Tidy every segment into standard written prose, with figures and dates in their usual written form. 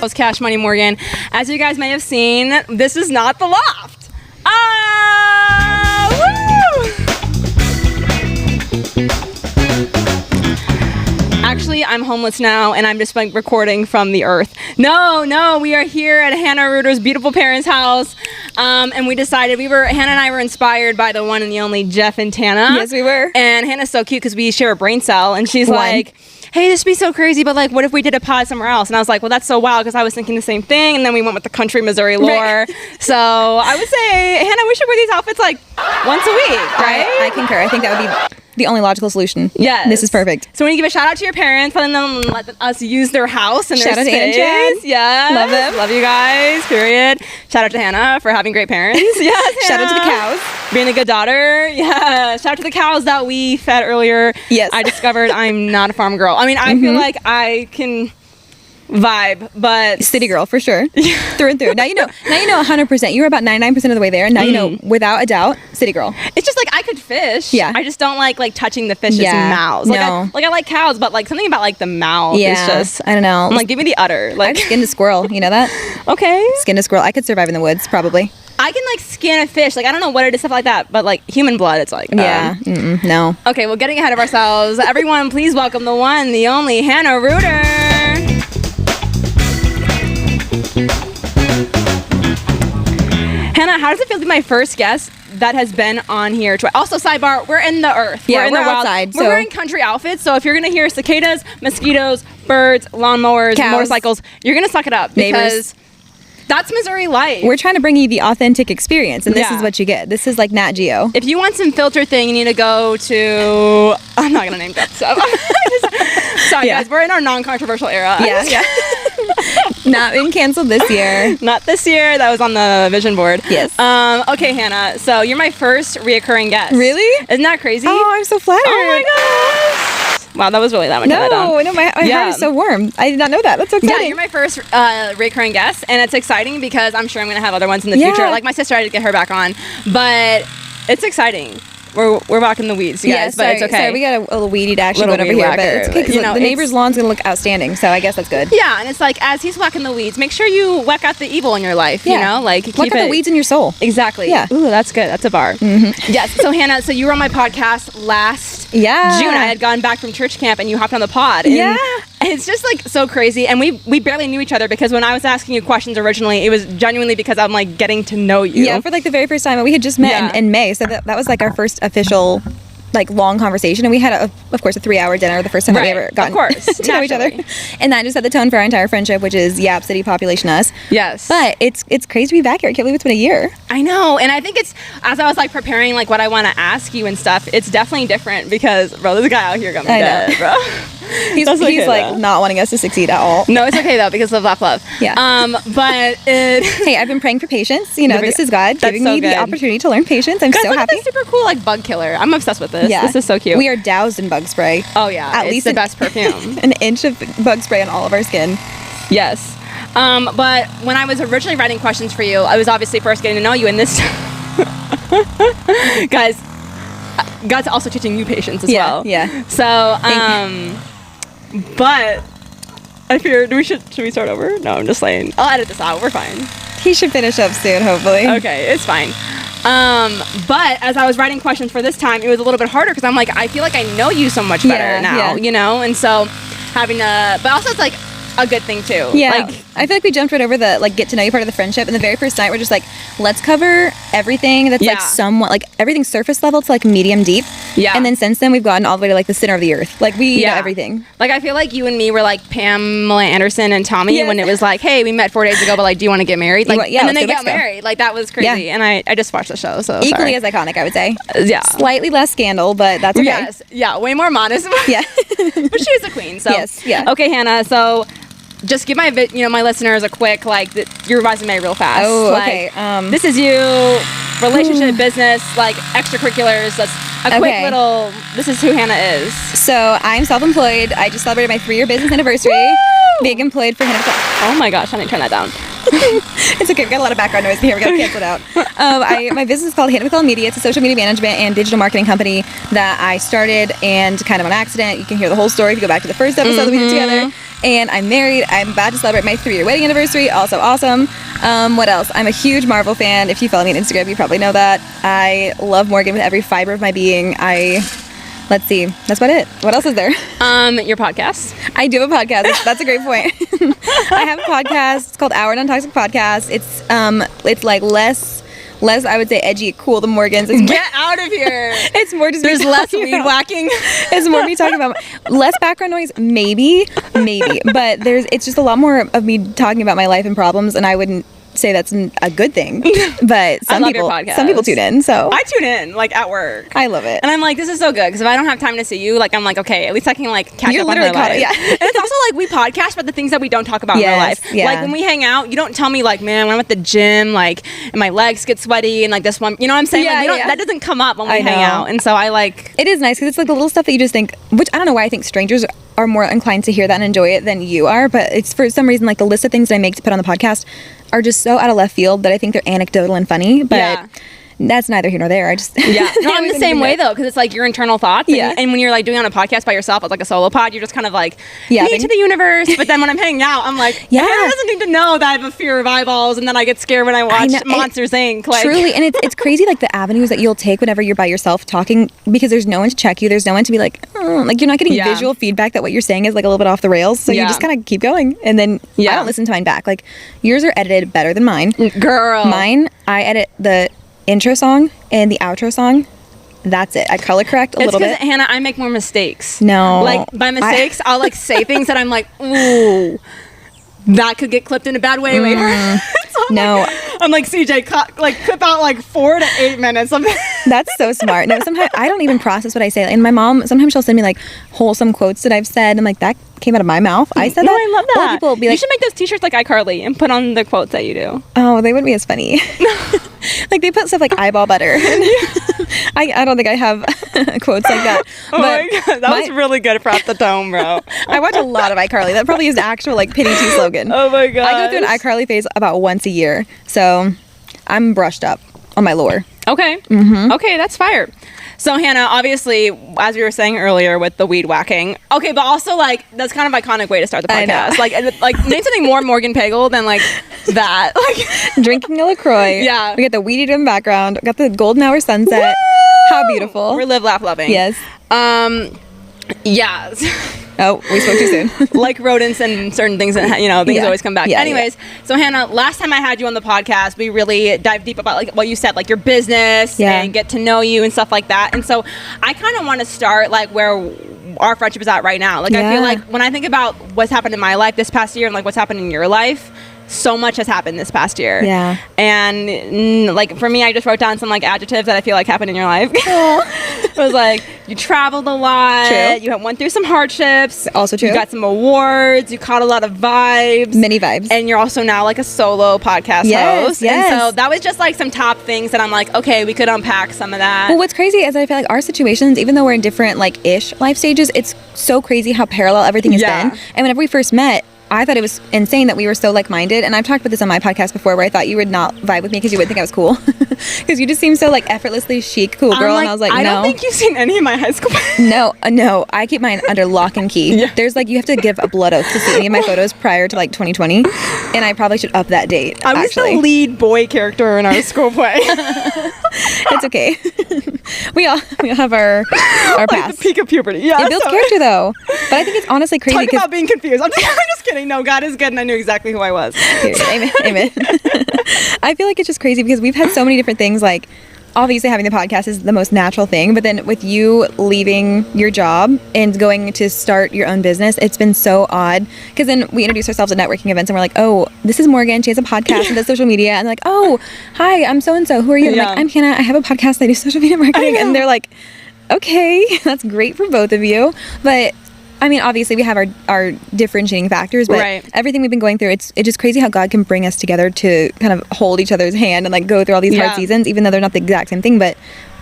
is Cash Money Morgan. As you guys may have seen, this is not the loft. Woo! Actually, I'm homeless now, and I'm just like recording from the earth. No, we are here at Hannah Reuter's beautiful parents' house, and we decided Hannah and I were inspired by the one and the only Jeff and Tana. Yes, we were. And Hannah's so cute because we share a brain cell, and she's like, hey, this would be so crazy, but like, what if we did a pod somewhere else? And I was like, well, that's so wild, because I was thinking the same thing, and then we went with the country Missouri lore. Right. So I would say, Hannah, we should wear these outfits like once a week, right? I concur. I think that would be the only logical solution. Yes. This is perfect. So when you give a shout out to your parents, let us use their house and Shout their out to space. Ann and Chad. Yeah. Love them. Love you guys, period. Shout out to Hannah for having great parents. Yes, Shout out to the Hannah. cows. Being a good daughter. Yeah. Shout out to the cows that we fed earlier. Yes. I discovered I'm not a farm girl. I mean, I feel like I can vibe, but City girl for sure. Through and through. Now you know 100%. You were about 99% of the way there. Now you know without a doubt, city girl. it's just like I could fish. Yeah. I just don't like touching the fish's Yeah. mouths. No. I like cows, but like something about like the mouth is Yeah. just I don't know. I'm like, give me the udder. I've Like skinned a squirrel. You know that? okay. Skinned a squirrel. I could survive in the woods probably. I can like skin a fish. Like I don't know what it is, stuff like that. But like human blood, it's like Yeah. No. Okay, well, getting ahead of ourselves. Everyone, please welcome the one, the only Hannah Reuter. Hannah, how does it feel to be my first guest that has been on here? Also, sidebar, we're in the earth. Yeah, in we're the wild. outside, We're so- wearing country outfits, so if you're gonna hear cicadas, mosquitoes, birds, lawnmowers, Cows. motorcycles, you're gonna suck it up because Neighbors. that's Missouri life. We're trying to bring you the authentic experience, and this Yeah. is what you get. This is like Nat Geo. If you want some filter thing, you need to go to. I'm not gonna name drop stuff. Sorry, Yeah. guys. We're in our non-controversial era. Yeah. Not been canceled this year. Not this year. That was on the vision board. Yes. Okay, Hannah. So you're my first reoccurring guest. Really? Isn't that crazy? Oh, I'm so flattered. Oh my gosh. Wow, that was really that much. No, my Yeah. heart is so warm. I did not know that. That's so Yeah, exciting. you're my first recurring guest, and it's exciting because I'm sure I'm going to have other ones in the Yeah. future. Like my sister, I had to get her back on, but it's exciting. We're back in the weeds, you guys, but it's okay. Sorry, we got a little weed eat action Little going over weed here, but whacker, it's okay because you know, the neighbor's it's- lawn's gonna look outstanding. So I guess that's good. Yeah, and it's like as he's whacking the weeds, make sure you whack out the evil in your life. You know, like keep Look at the weeds in your soul. Exactly. Yeah. Ooh, that's good. That's a bar. Yes. So Hannah, so you were on my podcast last Yeah. June. I had gone back from church camp, and you hopped on the pod. And Yeah. It's just like so crazy, and we barely knew each other because when I was asking you questions originally, it was genuinely because I'm like getting to know you. Yeah, for like the very first time, we had just met Yeah. in May, so that was like our first official, like long conversation, and we had of course a 3-hour dinner the first time that we Right, ever got of course, to know each other, naturally. and that just set the tone for our entire friendship, which is Yap City population us. Yes. But it's crazy to be back here. I can't believe it's been a year. I know, and I think it's as I was like preparing like what I want to ask you and stuff. It's definitely different because bro, this guy out here got me I know. dead, bro. He's That's okay, like though. not wanting us to succeed at all. No, it's okay though because of love. Yeah. But it. Hey, I've been praying for patience. You know, There we this go. is God That's giving so me good. the opportunity to learn patience. I'm Guys, so look happy. at this super cool like bug killer. I'm obsessed with this. Yeah, This is so cute. We are doused in bug spray. Oh yeah, At it's least the an- best perfume. An inch of bug spray on all of our skin. Yes. But when I was originally writing questions for you, I was obviously first getting to know you, and this guys, God's also teaching you patience as well. Yeah. So, but I feared should we start over? No, I'm just saying. I'll edit this out. We're fine. He should finish up soon, hopefully. Okay, it's fine. But as I was writing questions for this time, it was a little bit harder because I'm like, I feel like I know you so much better Yeah, now, yeah. you know? And so having to, but also it's like a good thing too. Yeah, Like, I feel like we jumped right over the like get to know you part of the friendship, and the very first night we're just like, let's cover everything that's like Yeah. somewhat like everything surface level to like medium deep. Yeah. And then since then we've gotten all the way to like the center of the earth. Like we know everything. Like I feel like you and me were like Pamela Anderson and Tommy Yes. when it was like, hey, we met 4 days ago, but like, do you want to get married? Like, Yeah, and then let's they go got Mexico. married. Like that was crazy. Yeah. And I just watched the show, so Equally sorry. as iconic, I would say. Yeah. Slightly less scandal, but that's okay. Yes. Yeah. Way more modest. Yeah. But she was a queen. So Yes, yeah. Okay, Hannah. So just give my my listeners a quick like your resume real fast. Oh, Like, okay. this is you, relationship, business, like extracurriculars. That's a quick Okay. little. This is who Hannah is. So I'm self-employed. I just celebrated my 3-year business anniversary. Woo! Being employed for Hannah. Oh my gosh, honey, turn that down. It's okay. We've got a lot of background noise in here. We got to cancel it out. My business is called Hannah with All Media. It's a social media management and digital marketing company that I started and kind of on accident. You can hear the whole story if you go back to the first episode that we did together. And I'm married. I'm about to celebrate my 3-year wedding anniversary. Also awesome. What else? I'm a huge Marvel fan. If you follow me on Instagram, you probably know that. I love Morgan with every fiber of my being. Let's see. That's about it. What else is there? Your podcast. I do have a podcast. That's a great point. I have a podcast. It's called Our Non-Toxic Podcast. It's like less I would say edgy, cool than Morgan's. Get out of here. It's more just there's less weed whacking. It's more me talking about less background noise, maybe, but it's just a lot more of me talking about my life and problems, and I wouldn't say that's a good thing, but some people tune in, so I tune in like at work. I love it, and I'm like, this is so good because if I don't have time to see you, like I'm like, okay, at least I can like catch You're up on her life. Yeah. And it's also like we podcast about the things that we don't talk about in real life. Yeah. Like when we hang out, you don't tell me like, man, when I'm at the gym, like, and my legs get sweaty, and like this one, you know what I'm saying? Yeah, like, that doesn't come up when we hang know. out, and so I like. It is nice because it's like the little stuff that you just think, which I don't know why I think strangers are more inclined to hear that and enjoy it than you are, but it's for some reason like the list of things that I make to put on the podcast are just so out of left field that I think they're anecdotal and funny, but that's neither here nor there. I just no, I'm the same way though, because it's like your internal thoughts, and when you're like doing on a podcast by yourself, it's like a solo pod, you're just kind of like me to the universe, but then when I'm hanging out, I'm like, Hannah doesn't need to know that I have a fear of eyeballs, and then I get scared when I watch Monsters Inc. Like, truly, and it's crazy like the avenues that you'll take whenever you're by yourself talking, because there's no one to check you, there's no one to be like, like you're not getting visual feedback that what you're saying is like a little bit off the rails, so you just kind of keep going, and then I don't listen to mine back. Like yours are edited better than mine, girl. Mine, I edit the intro song and the outro song. That's it. I color correct a little bit. Hannah, I make more mistakes. No, like by mistakes, I'll like say things that I'm like, ooh, that could get clipped in a bad way later. So I'm like CJ, clip out like 4 to 8 minutes. That's so smart. No, sometimes I don't even process what I say. And my mom, sometimes she'll send me like wholesome quotes that I've said. I'm like, that came out of my mouth. I said that. I love that. Or people will be like, you should make those t-shirts like iCarly and put on the quotes that you do. Oh, they wouldn't be as funny. Like they put stuff like eyeball butter. I don't think I have quotes like that. Oh my God, that was really good for Off the Dome, bro. I watch a lot of iCarly. That probably is the actual like Penny T slogan. Oh my God. I go through an iCarly phase about once a year, so I'm brushed up on my lore. Okay. Okay, that's fire. So Hannah, obviously, as we were saying earlier with the weed whacking, okay, but also like that's kind of iconic way to start the podcast. Like name something more Morgan Pagel than like that. Like drinking a LaCroix. Yeah. We got the weed eater in the background. We got the golden hour sunset. Woo! How beautiful. We're live, laugh, loving. Yes. Yeah. Oh, we spoke too soon. Like rodents and certain things that, things always come back. Yeah, Anyways, so Hannah, last time I had you on the podcast, we really dived deep about like what you said, like your business and get to know you and stuff like that. And so I kind of want to start like where our friendship is at right now. Like I feel like when I think about what's happened in my life this past year and like what's happened in your life, so much has happened this past year. Yeah. And like for me, I just wrote down some like adjectives that I feel like happened in your life. It was like you traveled a lot. True. You went through some hardships. Also true. You got some awards. You caught a lot of vibes. Many vibes. And you're also now like a solo podcast host. Yes. And so that was just like some top things that I'm like, okay, we could unpack some of that. Well, what's crazy is I feel like our situations, even though we're in different like ish life stages, it's so crazy how parallel everything has been. And whenever we first met, I thought it was insane that we were so like-minded, and I've talked about this on my podcast before where I thought you would not vibe with me because you wouldn't think I was cool because you just seem so like effortlessly chic, cool girl, and I was like, I don't think you've seen any of my high school No, I keep mine under lock and key. There's like, you have to give a blood oath to see any of my photos prior to like 2020, and I probably should up that date. I was the lead boy character in our school play. It's okay. we all have our past. Like the peak of puberty. Yeah, it builds character though, but I think it's honestly crazy. Talk about being confused. I'm just kidding. No, God is good, and I knew exactly who I was. Amen. I feel like it's just crazy because we've had so many different things. Like, obviously, having the podcast is the most natural thing, but then with you leaving your job and going to start your own business, it's been so odd. Because then we introduce ourselves at networking events, and we're like, "Oh, this is Morgan. She has a podcast and does social media." And they're like, "Oh, hi, I'm so and so. Who are you?" And I'm like, "I'm Hannah. I have a podcast. I do social media marketing." And they're like, "Okay, that's great for both of you," but I mean, obviously we have our differentiating factors, but everything we've been going through, it's just crazy how God can bring us together to kind of hold each other's hand and like go through all these hard seasons, even though they're not the exact same thing, but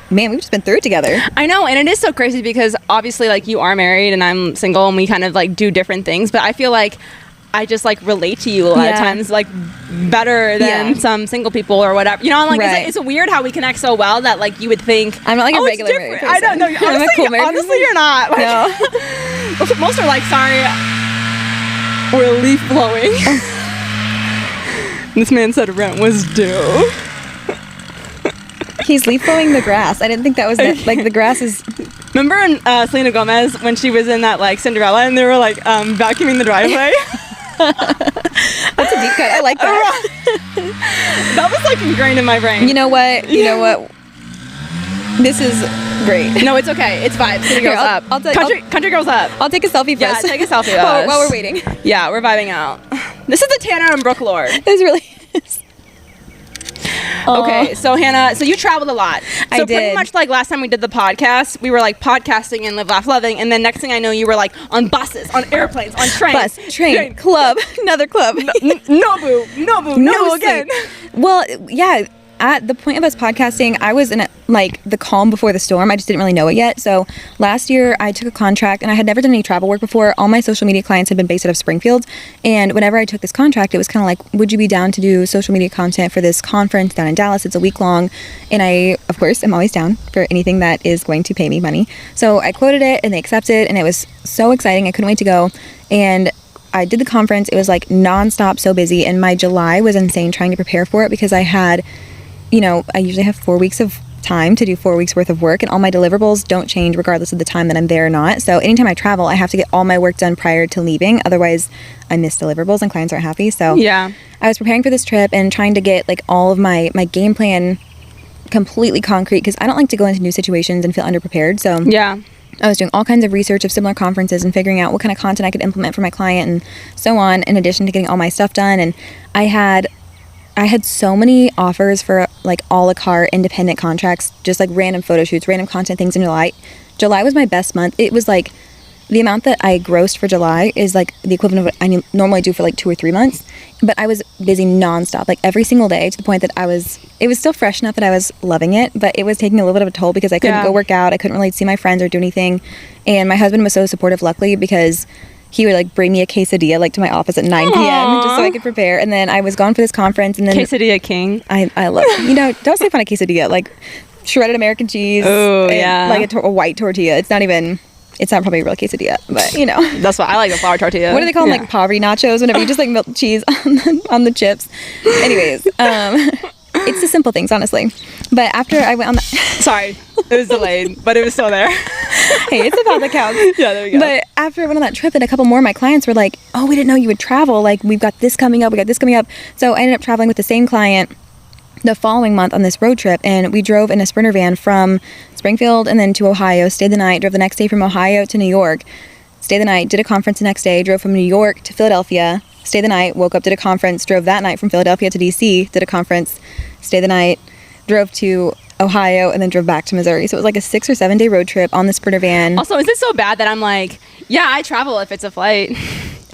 man, we've just been through it together. I know, and it is so crazy because obviously like you are married and I'm single and we kind of like do different things, but I feel like I just like relate to you a lot of times like better than some single people or whatever. You know, I'm like, it's weird how we connect so well that like you would think I'm not like a regular married person. I don't know. Honestly, you're not. Like, no. Most are like, sorry, we're leaf blowing. This man said rent was due. He's leaf blowing the grass. I didn't think that was like the grass is. Remember in Selena Gomez when she was in that like Cinderella and they were like vacuuming the driveway? That's a deep cut. I like that. That was like ingrained in my brain. You know what? This is great. No, it's okay. It's vibes. City girls up. Country girls up. I'll take a selfie first. Yeah, take a selfie while we're waiting. Yeah, we're vibing out. This is the Tanner and Brooke Lord. This really is. Okay, so Hannah, so you traveled a lot. I did. Pretty much like last time we did the podcast, we were like podcasting and Live Laugh Loving, and then next thing I know, you were like on buses, on airplanes, on trains. Bus, train, club, another club. No again. Well, yeah. At the point of us podcasting, I was in like the calm before the storm. I just didn't really know it yet. So last year I took a contract and I had never done any travel work before. All my social media clients had been based out of Springfield. And whenever I took this contract, it was kind of like, would you be down to do social media content for this conference down in Dallas? It's a week long. And I, of course, am always down for anything that is going to pay me money. So I quoted it and they accepted and it was so exciting. I couldn't wait to go. And I did the conference. It was like nonstop, so busy. And my July was insane trying to prepare for it because I had, I usually have 4 weeks of time to do 4 weeks worth of work, and all my deliverables don't change regardless of the time that I'm there or not. So anytime I travel, I have to get all my work done prior to leaving. Otherwise, I miss deliverables and clients aren't happy. So yeah, I was preparing for this trip and trying to get like all of my game plan completely concrete because I don't like to go into new situations and feel underprepared. So yeah, I was doing all kinds of research of similar conferences and figuring out what kind of content I could implement for my client and so on, in addition to getting all my stuff done. And I had so many offers for like a la carte independent contracts, just like random photo shoots, random content things in July. July was my best month. It was like the amount that I grossed for July is like the equivalent of what I normally do for like 2 or 3 months. But I was busy nonstop, like every single day, to the point that it was still fresh enough that I was loving it, but it was taking a little bit of a toll because I couldn't go work out. I couldn't really see my friends or do anything. And my husband was so supportive, luckily, because he would like bring me a quesadilla like to my office at 9 p.m. just so I could prepare. And then I was gone for this conference, and then quesadilla king. I love don't say fun of quesadilla, like shredded American cheese. Oh yeah, like a white tortilla. It's not probably a real quesadilla, but that's why I like a flour tortilla. What do they call them? Like poverty nachos, whenever you just like melt cheese on the chips. Anyways, it's the simple things, honestly. But after I went on sorry, it was delayed, but it was still there. Hey, it's about the counts. Yeah, there we go. But after I went on that trip, and a couple more of my clients were like, oh, we didn't know you would travel. Like, we've got this coming up. So I ended up traveling with the same client the following month on this road trip. And we drove in a Sprinter van from Springfield and then to Ohio, stayed the night, drove the next day from Ohio to New York, stayed the night, did a conference the next day, drove from New York to Philadelphia, stayed the night, woke up, did a conference, drove that night from Philadelphia to DC, did a conference, stayed the night, drove to Ohio, and then drove back to Missouri. So it was like a 6 or 7 day road trip on the Sprinter van. Also, is it so bad that I'm like, yeah, I travel if it's a flight?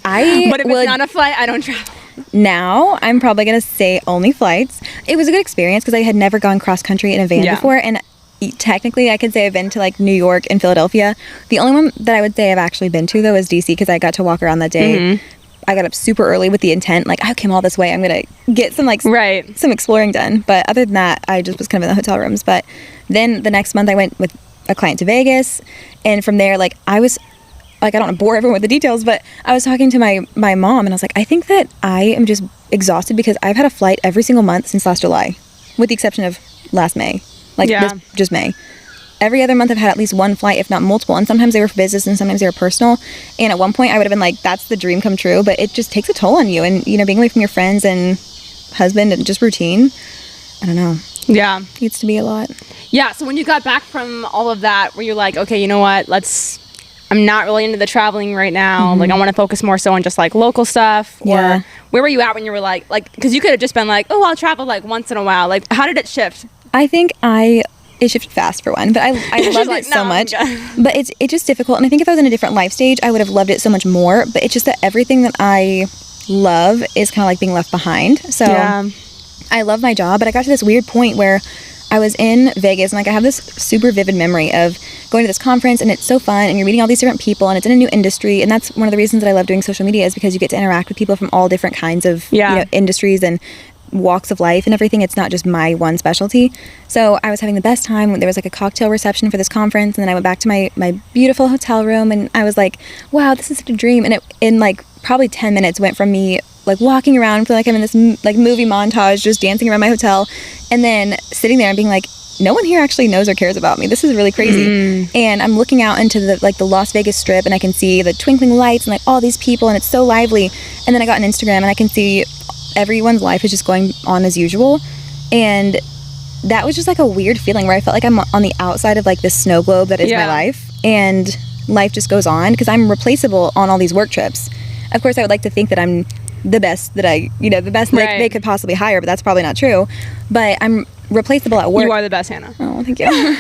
But if it's not a flight, I don't travel. Now, I'm probably going to say only flights. It was a good experience because I had never gone cross country in a van before, and technically I could say I've been to like New York and Philadelphia. The only one that I would say I've actually been to though is DC, because I got to walk around that day. Mm-hmm. I got up super early with the intent, like, I came all this way, I'm gonna get some some exploring done. But other than that, I just was kind of in the hotel rooms. But then the next month I went with a client to Vegas, and from there, like, I was like, I don't want to bore everyone with the details, but I was talking to my mom, and I was like, I think that I am just exhausted because I've had a flight every single month since last July, with the exception of last May. Just May. Every other month I've had at least one flight, if not multiple, and sometimes they were for business and sometimes they were personal. And at one point I would have been like, that's the dream come true, but it just takes a toll on you. And being away from your friends and husband and just routine, I don't know. Yeah. It needs to be a lot. Yeah, so when you got back from all of that, were you like, okay, you know what, I'm not really into the traveling right now. Mm-hmm. Like, I want to focus more so on just like local stuff. Yeah. Or where were you at when you were like, because you could have just been like, oh, I'll travel like once in a while. Like, how did it shift? I think it shifted fast for one, but I loved it so much. But it's just difficult. And I think if I was in a different life stage, I would have loved it so much more. But it's just that everything that I love is kind of like being left behind. So I love my job, but I got to this weird point where I was in Vegas, and like I have this super vivid memory of going to this conference, and it's so fun, and you're meeting all these different people, and it's in a new industry, and that's one of the reasons that I love doing social media, is because you get to interact with people from all different kinds of industries and walks of life and everything. It's not just my one specialty. So I was having the best time. There was like a cocktail reception for this conference, and then I went back to my beautiful hotel room, and I was like, wow, this is such a dream. And it, in like probably 10 minutes, went from me like walking around, feeling like I'm in this like movie montage, just dancing around my hotel, and then sitting there and being like, no one here actually knows or cares about me. This is really crazy. And I'm looking out into the Las Vegas Strip, and I can see the twinkling lights and like all these people, and it's so lively. And then I got on Instagram, and I can see everyone's life is just going on as usual. And that was just like a weird feeling where I felt like I'm on the outside of like this snow globe that is my life, and life just goes on because I'm replaceable on all these work trips. Of course, I would like to think that I'm the best that the best they could possibly hire, but that's probably not true. But I'm replaceable at work. You are the best, Hannah. Oh, thank you.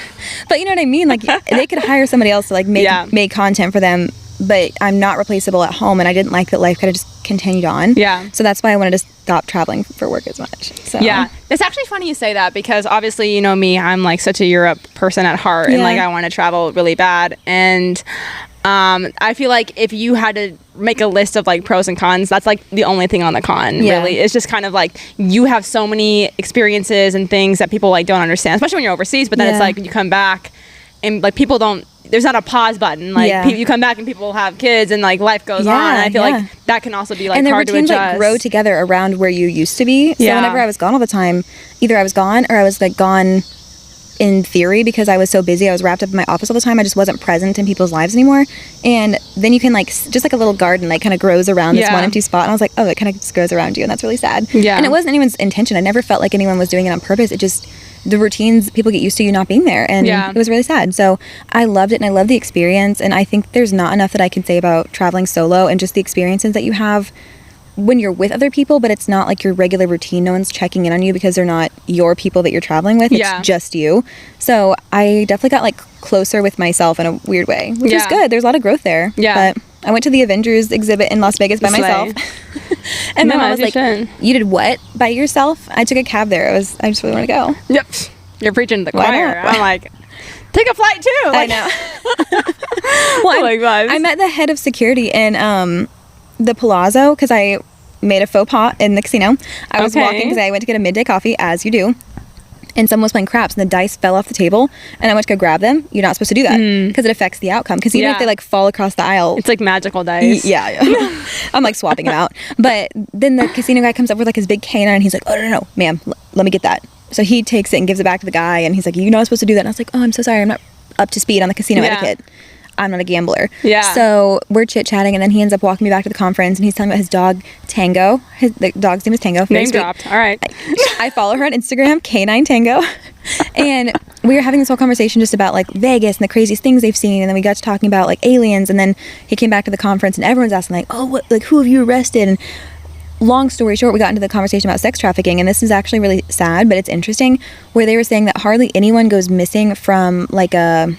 But you know what I mean? Like, they could hire somebody else to like make content for them, but I'm not replaceable at home, and I didn't like that life kind of just continued on. Yeah. So that's why I wanted to stop traveling for work as much. So yeah, it's actually funny you say that, because obviously, you know me, I'm like such a Europe person at heart, and like I want to travel really bad. And I feel like if you had to make a list of like pros and cons, that's like the only thing on the con, really. It's just kind of like you have so many experiences and things that people like don't understand, especially when you're overseas. But then it's like you come back and like people don't, there's not a pause button. Like you come back and people have kids and like life goes on. And I feel like that can also be like hard to adjust. And the routines like grow together around where you used to be. So whenever I was gone all the time, either I was gone or I was like gone in theory because I was so busy. I was wrapped up in my office all the time. I just wasn't present in people's lives anymore. And then you can like, just like a little garden, like kind of grows around this one empty spot. And I was like, oh, it kind of just grows around you. And that's really sad. Yeah. And it wasn't anyone's intention. I never felt like anyone was doing it on purpose. It just, the routines, people get used to you not being there. And it was really sad. So I loved it, and I loved the experience. And I think there's not enough that I can say about traveling solo and just the experiences that you have when you're with other people, but it's not like your regular routine. No one's checking in on you because they're not your people that you're traveling with. It's just you. So I definitely got like closer with myself in a weird way, which is good. There's a lot of growth there. Yeah. But I went to the Avengers exhibit in Las Vegas by myself. And my mom was like, you did what by yourself? I took a cab there. I just really want to go. Yep. You're preaching to the choir. I'm like, take a flight too. Like, I know. Well, I met the head of security in the Palazzo because I made a faux pas in the casino. I was walking because I went to get a midday coffee, as you do, and someone was playing craps, and the dice fell off the table, and I went to go grab them. You're not supposed to do that because it affects the outcome, because even if they like fall across the aisle, it's like magical dice. I'm like swapping them out. But then the casino guy comes up with like his big canine, and he's like, oh no, ma'am, let me get that. So he takes it and gives it back to the guy, and he's like, you're not supposed to do that. And I was like, oh, I'm so sorry, I'm not up to speed on the casino etiquette. I'm not a gambler. So we're chit-chatting, and then he ends up walking me back to the conference, and he's telling me about his dog, Tango. The dog's name is Tango. Name dropped. All right. I follow her on Instagram, Canine Tango. And we were having this whole conversation just about, like, Vegas and the craziest things they've seen, and then we got to talking about, like, aliens, and then he came back to the conference, and everyone's asking, like, oh, what, like, who have you arrested? And long story short, we got into the conversation about sex trafficking, and this is actually really sad, but it's interesting, where they were saying that hardly anyone goes missing from, like a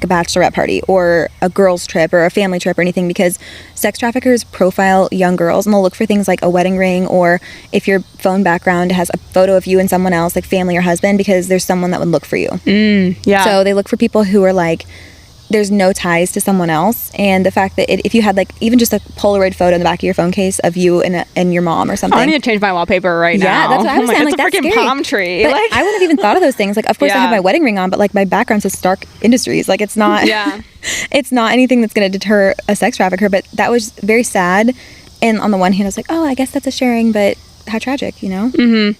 bachelorette party or a girls trip or a family trip or anything, because sex traffickers profile young girls, and they'll look for things like a wedding ring, or if your phone background has a photo of you and someone else, like family or husband, because there's someone that would look for you. So they look for people who are like, there's no ties to someone else. And the fact that if you had like even just a Polaroid photo in the back of your phone case of you and your mom or something. I need to change my wallpaper right now. Yeah, that's what I was saying. Like, that's a freaking palm tree. But like, I wouldn't have even thought of those things. Like, of course I have my wedding ring on, but like my background says Stark Industries. Like, it's not it's not anything that's going to deter a sex trafficker. But that was very sad. And on the one hand, I was like, oh, I guess that's a sharing, but how tragic, you know?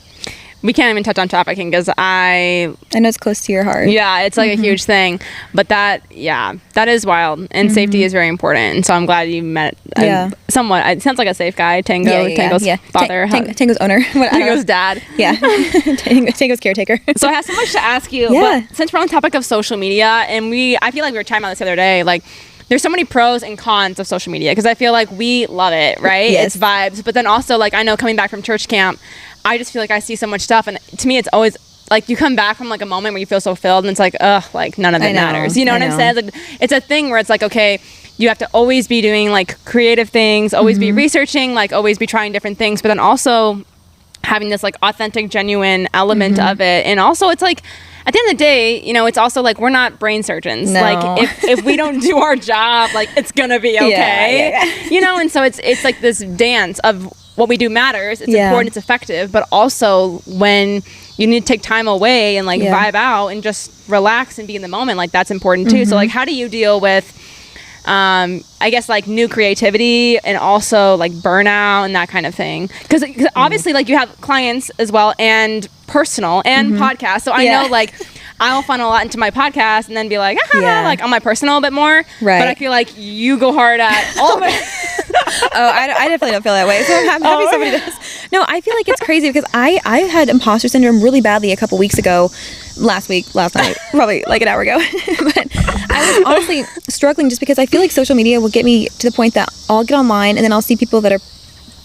We can't even touch on trafficking because I know it's close to your heart. Yeah, it's like a huge thing. But that is wild. And safety is very important. And so I'm glad you met somewhat. It sounds like a safe guy. Tango's father. Tango's owner. Tango's dad. Yeah. Tango's caretaker. So I have so much to ask you. But since we're on the topic of social media, and I feel like we were chatting about this the other day, like, there's so many pros and cons of social media, because I feel like we love it, right? It's vibes. But then also, like, I know coming back from church camp, I just feel like I see so much stuff, and to me it's always like you come back from like a moment where you feel so filled, and it's like, ugh, like none of it matters. You know what I'm saying? Like, it's a thing where it's like, okay, you have to always be doing like creative things, always be researching, like always be trying different things, but then also having this like authentic, genuine element of it. And also it's like, at the end of the day, you know, it's also like we're not brain surgeons. No. Like if we don't do our job, like it's gonna be okay. Yeah. You know, and so it's like this dance of what we do matters. It's important, it's effective, but also when you need to take time away and like vibe out and just relax and be in the moment, like that's important too. So like how do you deal with I guess like new creativity and also like burnout and that kind of thing, because obviously like you have clients as well and personal and podcasts, so I know like I'll funnel a lot into my podcast and then be like like on my personal a bit more, right? But I feel like you go hard at all of it. I definitely don't feel that way, so I'm happy somebody does. No, I feel like it's crazy because I had imposter syndrome really badly a couple weeks ago, last night, probably like an hour ago. But I was honestly struggling just because I feel like social media will get me to the point that I'll get online and then I'll see people that are,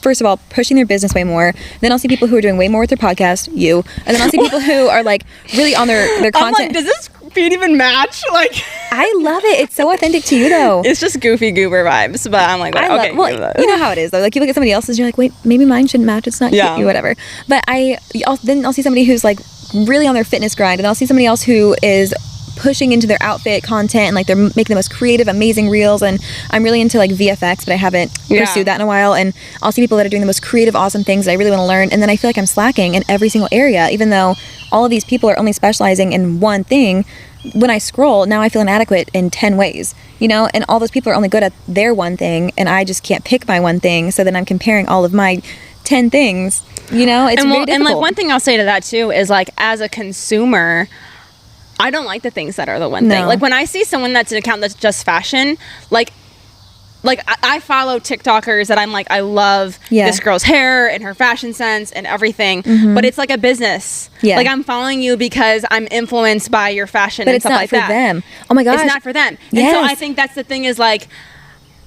first of all, pushing their business way more. Then I'll see people who are doing way more with their podcast, you. And then I'll see people who are like really on their content. I'm like, does this feed even match? Like, I love it. It's so authentic to you though. It's just goofy goober vibes, but I'm like, okay. Well, you know how it is though. Like you look at somebody else's, you're like, wait, maybe mine shouldn't match. It's not cute, whatever. But then I'll see somebody who's like really on their fitness grind, and I'll see somebody else who is pushing into their outfit content and like they're making the most creative, amazing reels. And I'm really into like VFX, but I haven't pursued that in a while. And I'll see people that are doing the most creative, awesome things that I really want to learn, and then I feel like I'm slacking in every single area, even though all of these people are only specializing in one thing. When I scroll, now I feel inadequate in 10 ways, you know, and all those people are only good at their one thing, and I just can't pick my one thing. So then I'm comparing all of my 10 things, you know. It's very difficult. And like one thing I'll say to that too is like, as a consumer, I don't like the things that are the one thing. Like when I see someone that's an account that's just fashion, like I follow TikTokers that I'm like, I love this girl's hair and her fashion sense and everything, but it's like a business. Like I'm following you because I'm influenced by your fashion and stuff like that. But it's not for them. Oh my gosh. It's not for them. And so I think that's the thing is like,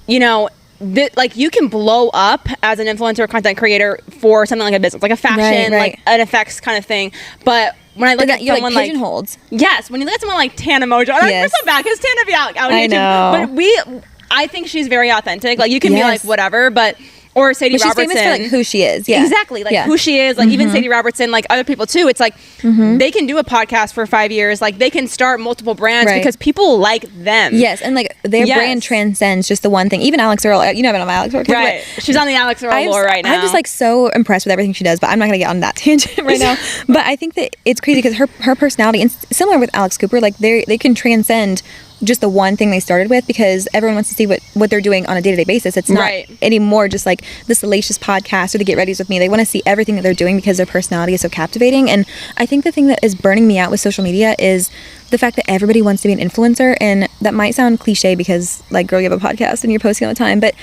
you know, like you can blow up as an influencer or content creator for something like a business, like a fashion, like an effects kind of thing. But when I look at someone like pigeonholed. Yes, when you look at someone like Tana Mojo, we're so bad because Tana be out on YouTube. But I think she's very authentic. Like you can be like whatever, but or Sadie Robertson. She's famous for like who she is. Yeah. Exactly. Like who she is. Like even Sadie Robertson, like other people too. It's like they can do a podcast for 5 years. Like they can start multiple brands because people like them. Yes. And like their brand transcends just the one thing. Even Alex Earl, you know about Alex Earl. Right. She's on the Alex Earl lore right now. I'm just like so impressed with everything she does, but I'm not going to get on that tangent right now. But I think that it's crazy because her personality, and similar with Alex Cooper, like they can transcend just the one thing they started with, because everyone wants to see what they're doing on a day-to-day basis. It's not anymore just like the salacious podcast or the Get Readies with me. They want to see everything that they're doing because their personality is so captivating. And I think the thing that is burning me out with social media is the fact that everybody wants to be an influencer. And that might sound cliche because like, girl, you have a podcast and you're posting all the time, but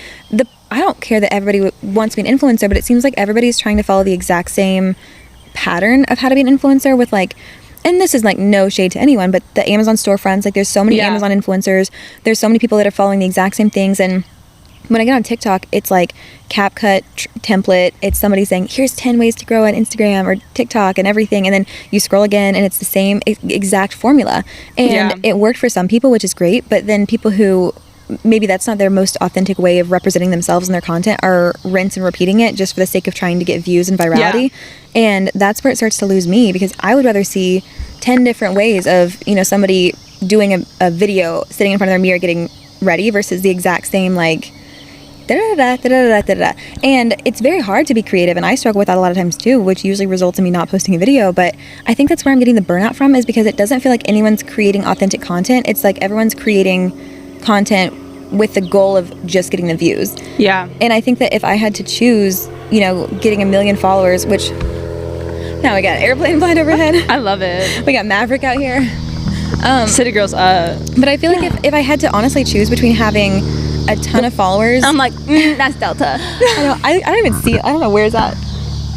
I don't care that everybody wants to be an influencer, but it seems like everybody's trying to follow the exact same pattern of how to be an influencer with like, and this is like no shade to anyone, but the Amazon storefronts, like there's so many Amazon influencers, there's so many people that are following the exact same things. And when I get on TikTok, it's like CapCut template. It's somebody saying, here's 10 ways to grow on Instagram or TikTok and everything. And then you scroll again and it's the same exact formula. And it worked for some people, which is great. But then people who maybe that's not their most authentic way of representing themselves and their content are rinse and repeating it just for the sake of trying to get views and virality. And that's where it starts to lose me, because I would rather see 10 different ways of, you know, somebody doing a video sitting in front of their mirror getting ready versus the exact same like da-da-da-da-da-da-da-da. And it's very hard to be creative, and I struggle with that a lot of times too, which usually results in me not posting a video. But I think that's where I'm getting the burnout from, is because it doesn't feel like anyone's creating authentic content. It's like everyone's creating content with the goal of just getting the views. And I think that if I had to choose, you know, getting 1 million followers, which now we got an airplane flying overhead. I love it. We got Maverick out here. City Girls But I feel like if I had to honestly choose between having a ton of followers, I'm like, that's Delta. I don't even see it. I don't know where's that.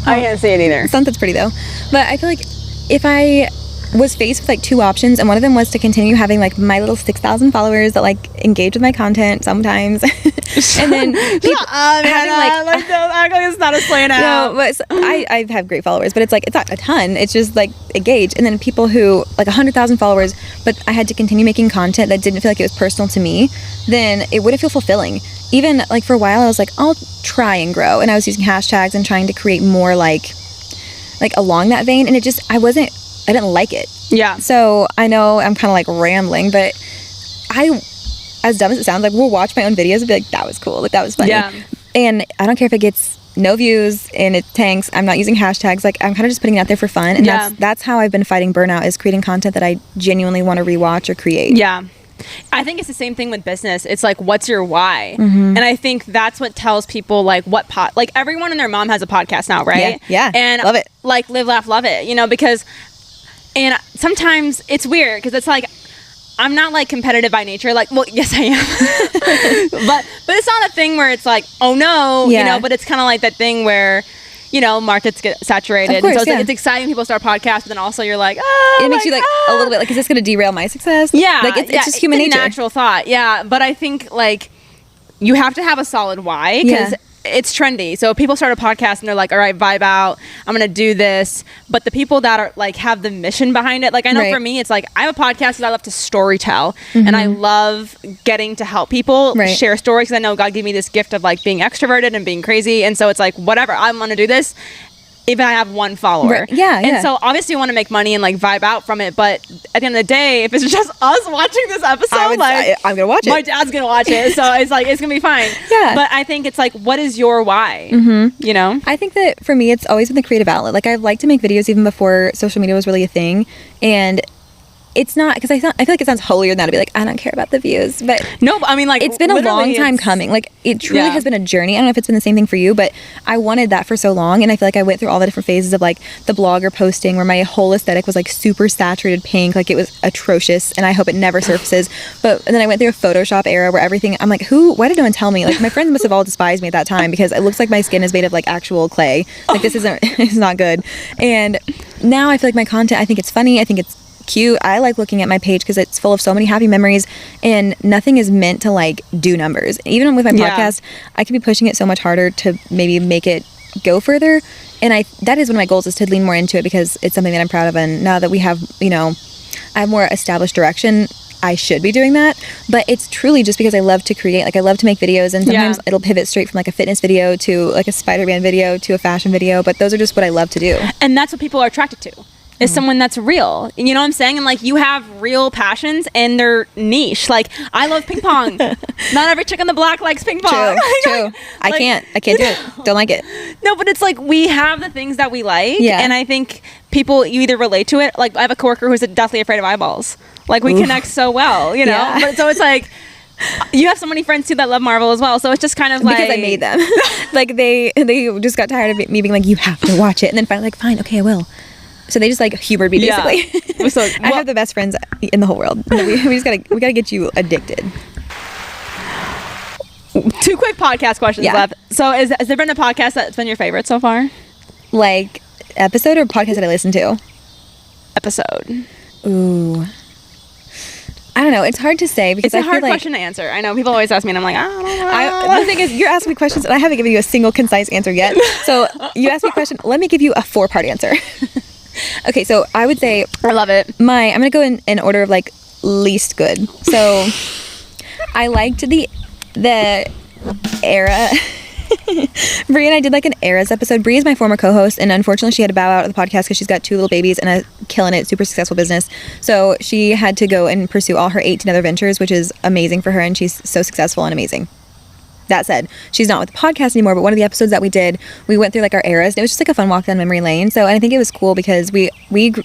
I can't see it either. Something's pretty though. But I feel like if I was faced with like two options, and one of them was to continue having like my little 6,000 followers that like engage with my content sometimes, and then people having like don't act like it's not a slant out. No, but I have great followers, but it's like it's not a ton. It's just like engage, and then people who like 100,000 followers, but I had to continue making content that didn't feel like it was personal to me. Then it wouldn't feel fulfilling. Even like for a while, I was like, I'll try and grow, and I was using hashtags and trying to create more like along that vein, and I wasn't didn't like it. Yeah. So I know I'm kind of like rambling, but as dumb as it sounds, like we'll watch my own videos and be like, that was cool, like that was funny. Yeah. And I don't care if it gets no views and it tanks. I'm not using hashtags. Like I'm kind of just putting it out there for fun. And that's how I've been fighting burnout, is creating content that I genuinely want to rewatch or create. Yeah. I think it's the same thing with business. It's like, what's your why? Mm-hmm. And I think that's what tells people like like everyone and their mom has a podcast now, right? Yeah. And love it. Like live, laugh, love it, you know, because, and sometimes it's weird because it's like, I'm not like competitive by nature. Like, well, yes, I am. but it's not a thing where it's like, oh no, you know, but it's kind of like that thing where, you know, markets get saturated. Of course, and so it's exciting when people start podcasts, but then also you're like, it makes you like a little bit like, is this going to derail my success? Yeah. Like it's just human nature. Natural thought. Yeah. But I think like you have to have a solid why, because it's trendy. So people start a podcast and they're like, all right, vibe out, I'm going to do this. But the people that are like have the mission behind it, like I know for me, it's like I have a podcast because I love to storytell and I love getting to help people share stories, because I know God gave me this gift of like being extroverted and being crazy. And so it's like, whatever, I'm going to do this even I have one follower. And so obviously you want to make money and like vibe out from it, but at the end of the day, if it's just us watching this episode, I'm gonna watch it. My dad's gonna watch it, so it's like it's gonna be fine. But I think it's like, what is your why? You know, I think that for me, it's always been the creative outlet. Like I've liked to make videos even before social media was really a thing, and it's not, because I feel like it sounds holier than that to be like, I don't care about the views, but no, I mean, like, it's been a long time coming. Like it truly has been a journey. I don't know if it's been the same thing for you, but I wanted that for so long, and I feel like I went through all the different phases of like the blogger posting where my whole aesthetic was like super saturated pink, like it was atrocious, and I hope it never surfaces. But and then I went through a Photoshop era where everything, I'm like, why did no one tell me? Like my friends must have all despised me at that time, because it looks like my skin is made of like actual clay. Like this isn't, it's not good. And now I feel like my content, I think it's funny, I think it's cute. I like looking at my page because it's full of so many happy memories, and nothing is meant to like do numbers. Even with my podcast, I could be pushing it so much harder to maybe make it go further, and that is one of my goals, is to lean more into it, because it's something that I'm proud of. And now that we have, you know, I have more established direction, I should be doing that. But it's truly just because I love to create. Like I love to make videos, and sometimes it'll pivot straight from like a fitness video to like a Spider-Man video to a fashion video, but those are just what I love to do. And that's what people are attracted to. Is someone that's real. You know what I'm saying? And like, you have real passions and they're niche. Like, I love ping pong. Not every chick on the block likes ping pong. True. I can't do it. Don't like it. No, but it's like, we have the things that we like. And I think people, you either relate to it. Like, I have a coworker who's deathly afraid of eyeballs. Like, we connect so well, you know? But so it's like, you have so many friends too that love Marvel as well. So it's just kind of like, because I made them. Like they just got tired of me being like, you have to watch it. And then finally like, fine, okay, I will. So they just like humored me basically. So, I have the best friends in the whole world. We just gotta get you addicted. 2 quick podcast questions left. So has there been a podcast that's been your favorite so far? Like episode or podcast that I listened to? Episode. Ooh. I don't know. It's hard to say, because it's a hard question to answer. I know people always ask me, and I'm like, I don't know. The thing is, you're asking me questions, and I haven't given you a single concise answer yet. So you ask me a question. Let me give you a 4-part answer. Okay, so I would say, I love it. I'm gonna go in order of like least good. So I liked the era. Brie and I did like an eras episode. Brie is my former co-host, and unfortunately she had to bow out of the podcast because she's got 2 little babies and a killing it, super successful business. So she had to go and pursue all her 18 other ventures, which is amazing for her, and she's so successful and amazing. That said, she's not with the podcast anymore, but one of the episodes that we did, we went through like our eras, and it was just like a fun walk down memory lane. So, and I think it was cool because we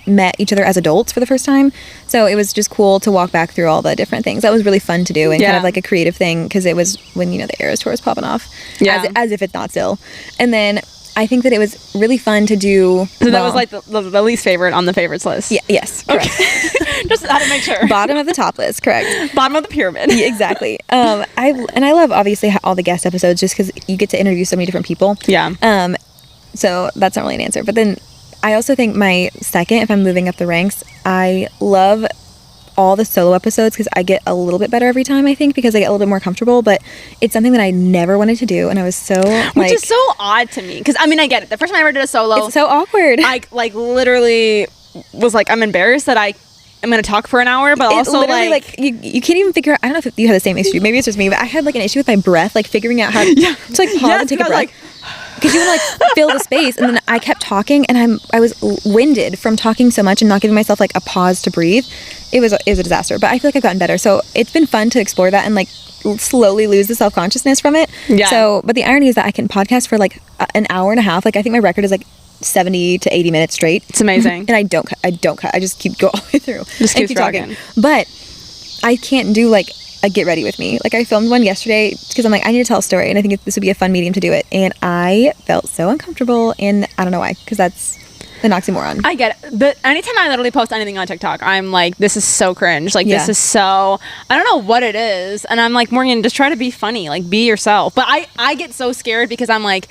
met each other as adults for the first time. So it was just cool to walk back through all the different things. That was really fun to do, and kind of like a creative thing, because it was when, you know, the eras tour was popping off, as if it's not still. And then I think that it was really fun to do. So that was like the least favorite on the favorites list. Yeah. Yes. Correct. Okay. Just how to make sure. Bottom of the top list. Correct. Bottom of the pyramid. Yeah, exactly. I love obviously all the guest episodes, just because you get to interview so many different people. Yeah. So that's not really an answer. But then I also think my second, if I'm moving up the ranks, I love all the solo episodes, because I get a little bit better every time, I think, because I get a little bit more comfortable. But it's something that I never wanted to do, and I was so which is so odd to me, because I mean, I get it. The first time I ever did a solo, it's so awkward. I like literally was like, I'm embarrassed that I'm gonna talk for an hour, but also like you can't even figure out. I don't know if you had the same issue. Maybe it's just me, but I had like an issue with my breath, like figuring out how to like pause and take a breath. because you want to like fill the space. And then I kept talking, and I was winded from talking so much and not giving myself like a pause to breathe. It was a disaster, but I feel like I've gotten better. So it's been fun to explore that and like slowly lose the self-consciousness from it. Yeah. So, but the irony is that I can podcast for like an hour and a half. Like I think my record is like 70 to 80 minutes straight. It's amazing. And I don't cut. I just keep going all the way through. Just keep talking. But I can't do like a get ready with me. Like I filmed one yesterday because I'm like, I need to tell a story, and I think this would be a fun medium to do it. And I felt so uncomfortable, and I don't know why, because that's an oxymoron. I get it. But anytime I literally post anything on TikTok, I'm like, this is so cringe. Like, this is so, I don't know what it is. And I'm like, Morgan, just try to be funny. Like, be yourself. But I get so scared because I'm like,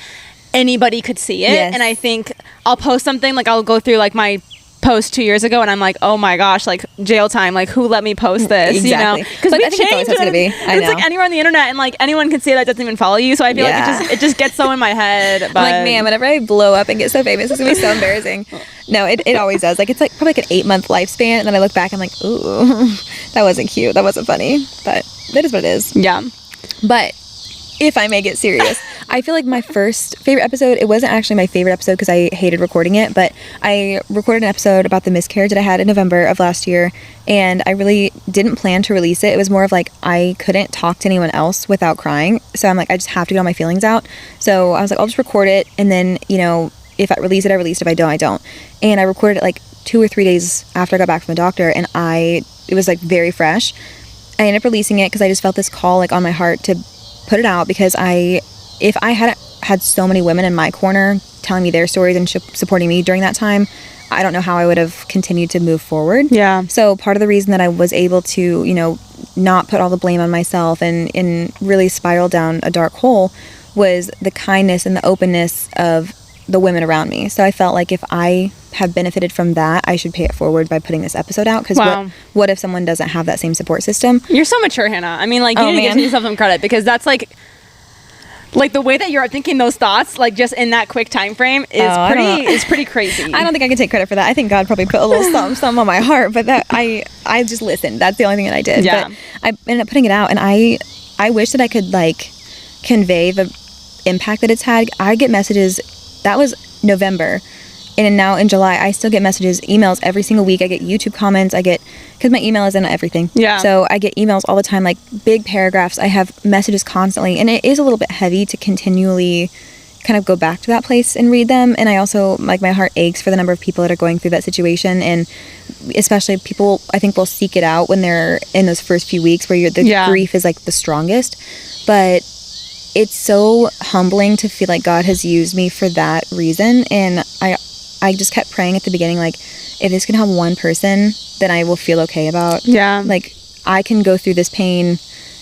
anybody could see it. Yes. And I think I'll post something, like I'll go through like my post 2 years ago, and I'm like, oh my gosh, like jail time, like who let me post this? Exactly. You know, because I think it's always going to be. It's like anywhere on the internet, and like anyone can see that doesn't even follow you. So I feel like it just gets so in my head. But I'm like, man, whenever I blow up and get so famous, it's gonna be so embarrassing. No, it always does. Like it's like probably like an 8-month lifespan, and then I look back, I'm like, ooh, that wasn't cute, that wasn't funny, but that is what it is. Yeah. But if I may get serious, I feel like my first favorite episode, it wasn't actually my favorite episode because I hated recording it, but I recorded an episode about the miscarriage that I had in November of last year, and I really didn't plan to release it. It was more of like I couldn't talk to anyone else without crying, so I'm like, I just have to get all my feelings out. So I was like, I'll just record it, and then, you know, if I release it, I release it. If I don't, I don't. And I recorded it like 2 or 3 days after I got back from the doctor, and it was like very fresh. I ended up releasing it because I just felt this call like on my heart to put it out, because if I hadn't had so many women in my corner telling me their stories and supporting me during that time, I don't know how I would have continued to move forward. Yeah. So part of the reason that I was able to, you know, not put all the blame on myself and really spiral down a dark hole was the kindness and the openness of the women around me. So I felt like if I have benefited from that, I should pay it forward by putting this episode out. Because what if someone doesn't have that same support system? You're so mature, Hannah. I mean, like, you need to give yourself some credit, because that's like the way that you're thinking those thoughts, like just in that quick time frame, is pretty crazy. I don't think I can take credit for that. I think God probably put a little something on my heart, but that I just listened. That's the only thing that I did. Yeah. But I ended up putting it out, and I wish that I could like convey the impact that it's had. I get messages. That was November, and now in July I still get messages, emails every single week. I get YouTube comments. I get, because my email is in everything. Yeah. So I get emails all the time, like big paragraphs. I have messages constantly, and it is a little bit heavy to continually kind of go back to that place and read them. And I also, like, my heart aches for the number of people that are going through that situation, and especially people, I think, will seek it out when they're in those first few weeks where the grief is like the strongest. But it's so humbling to feel like God has used me for that reason. And I just kept praying at the beginning, like, if this can help one person, then I will feel okay about. Yeah. Like, I can go through this pain,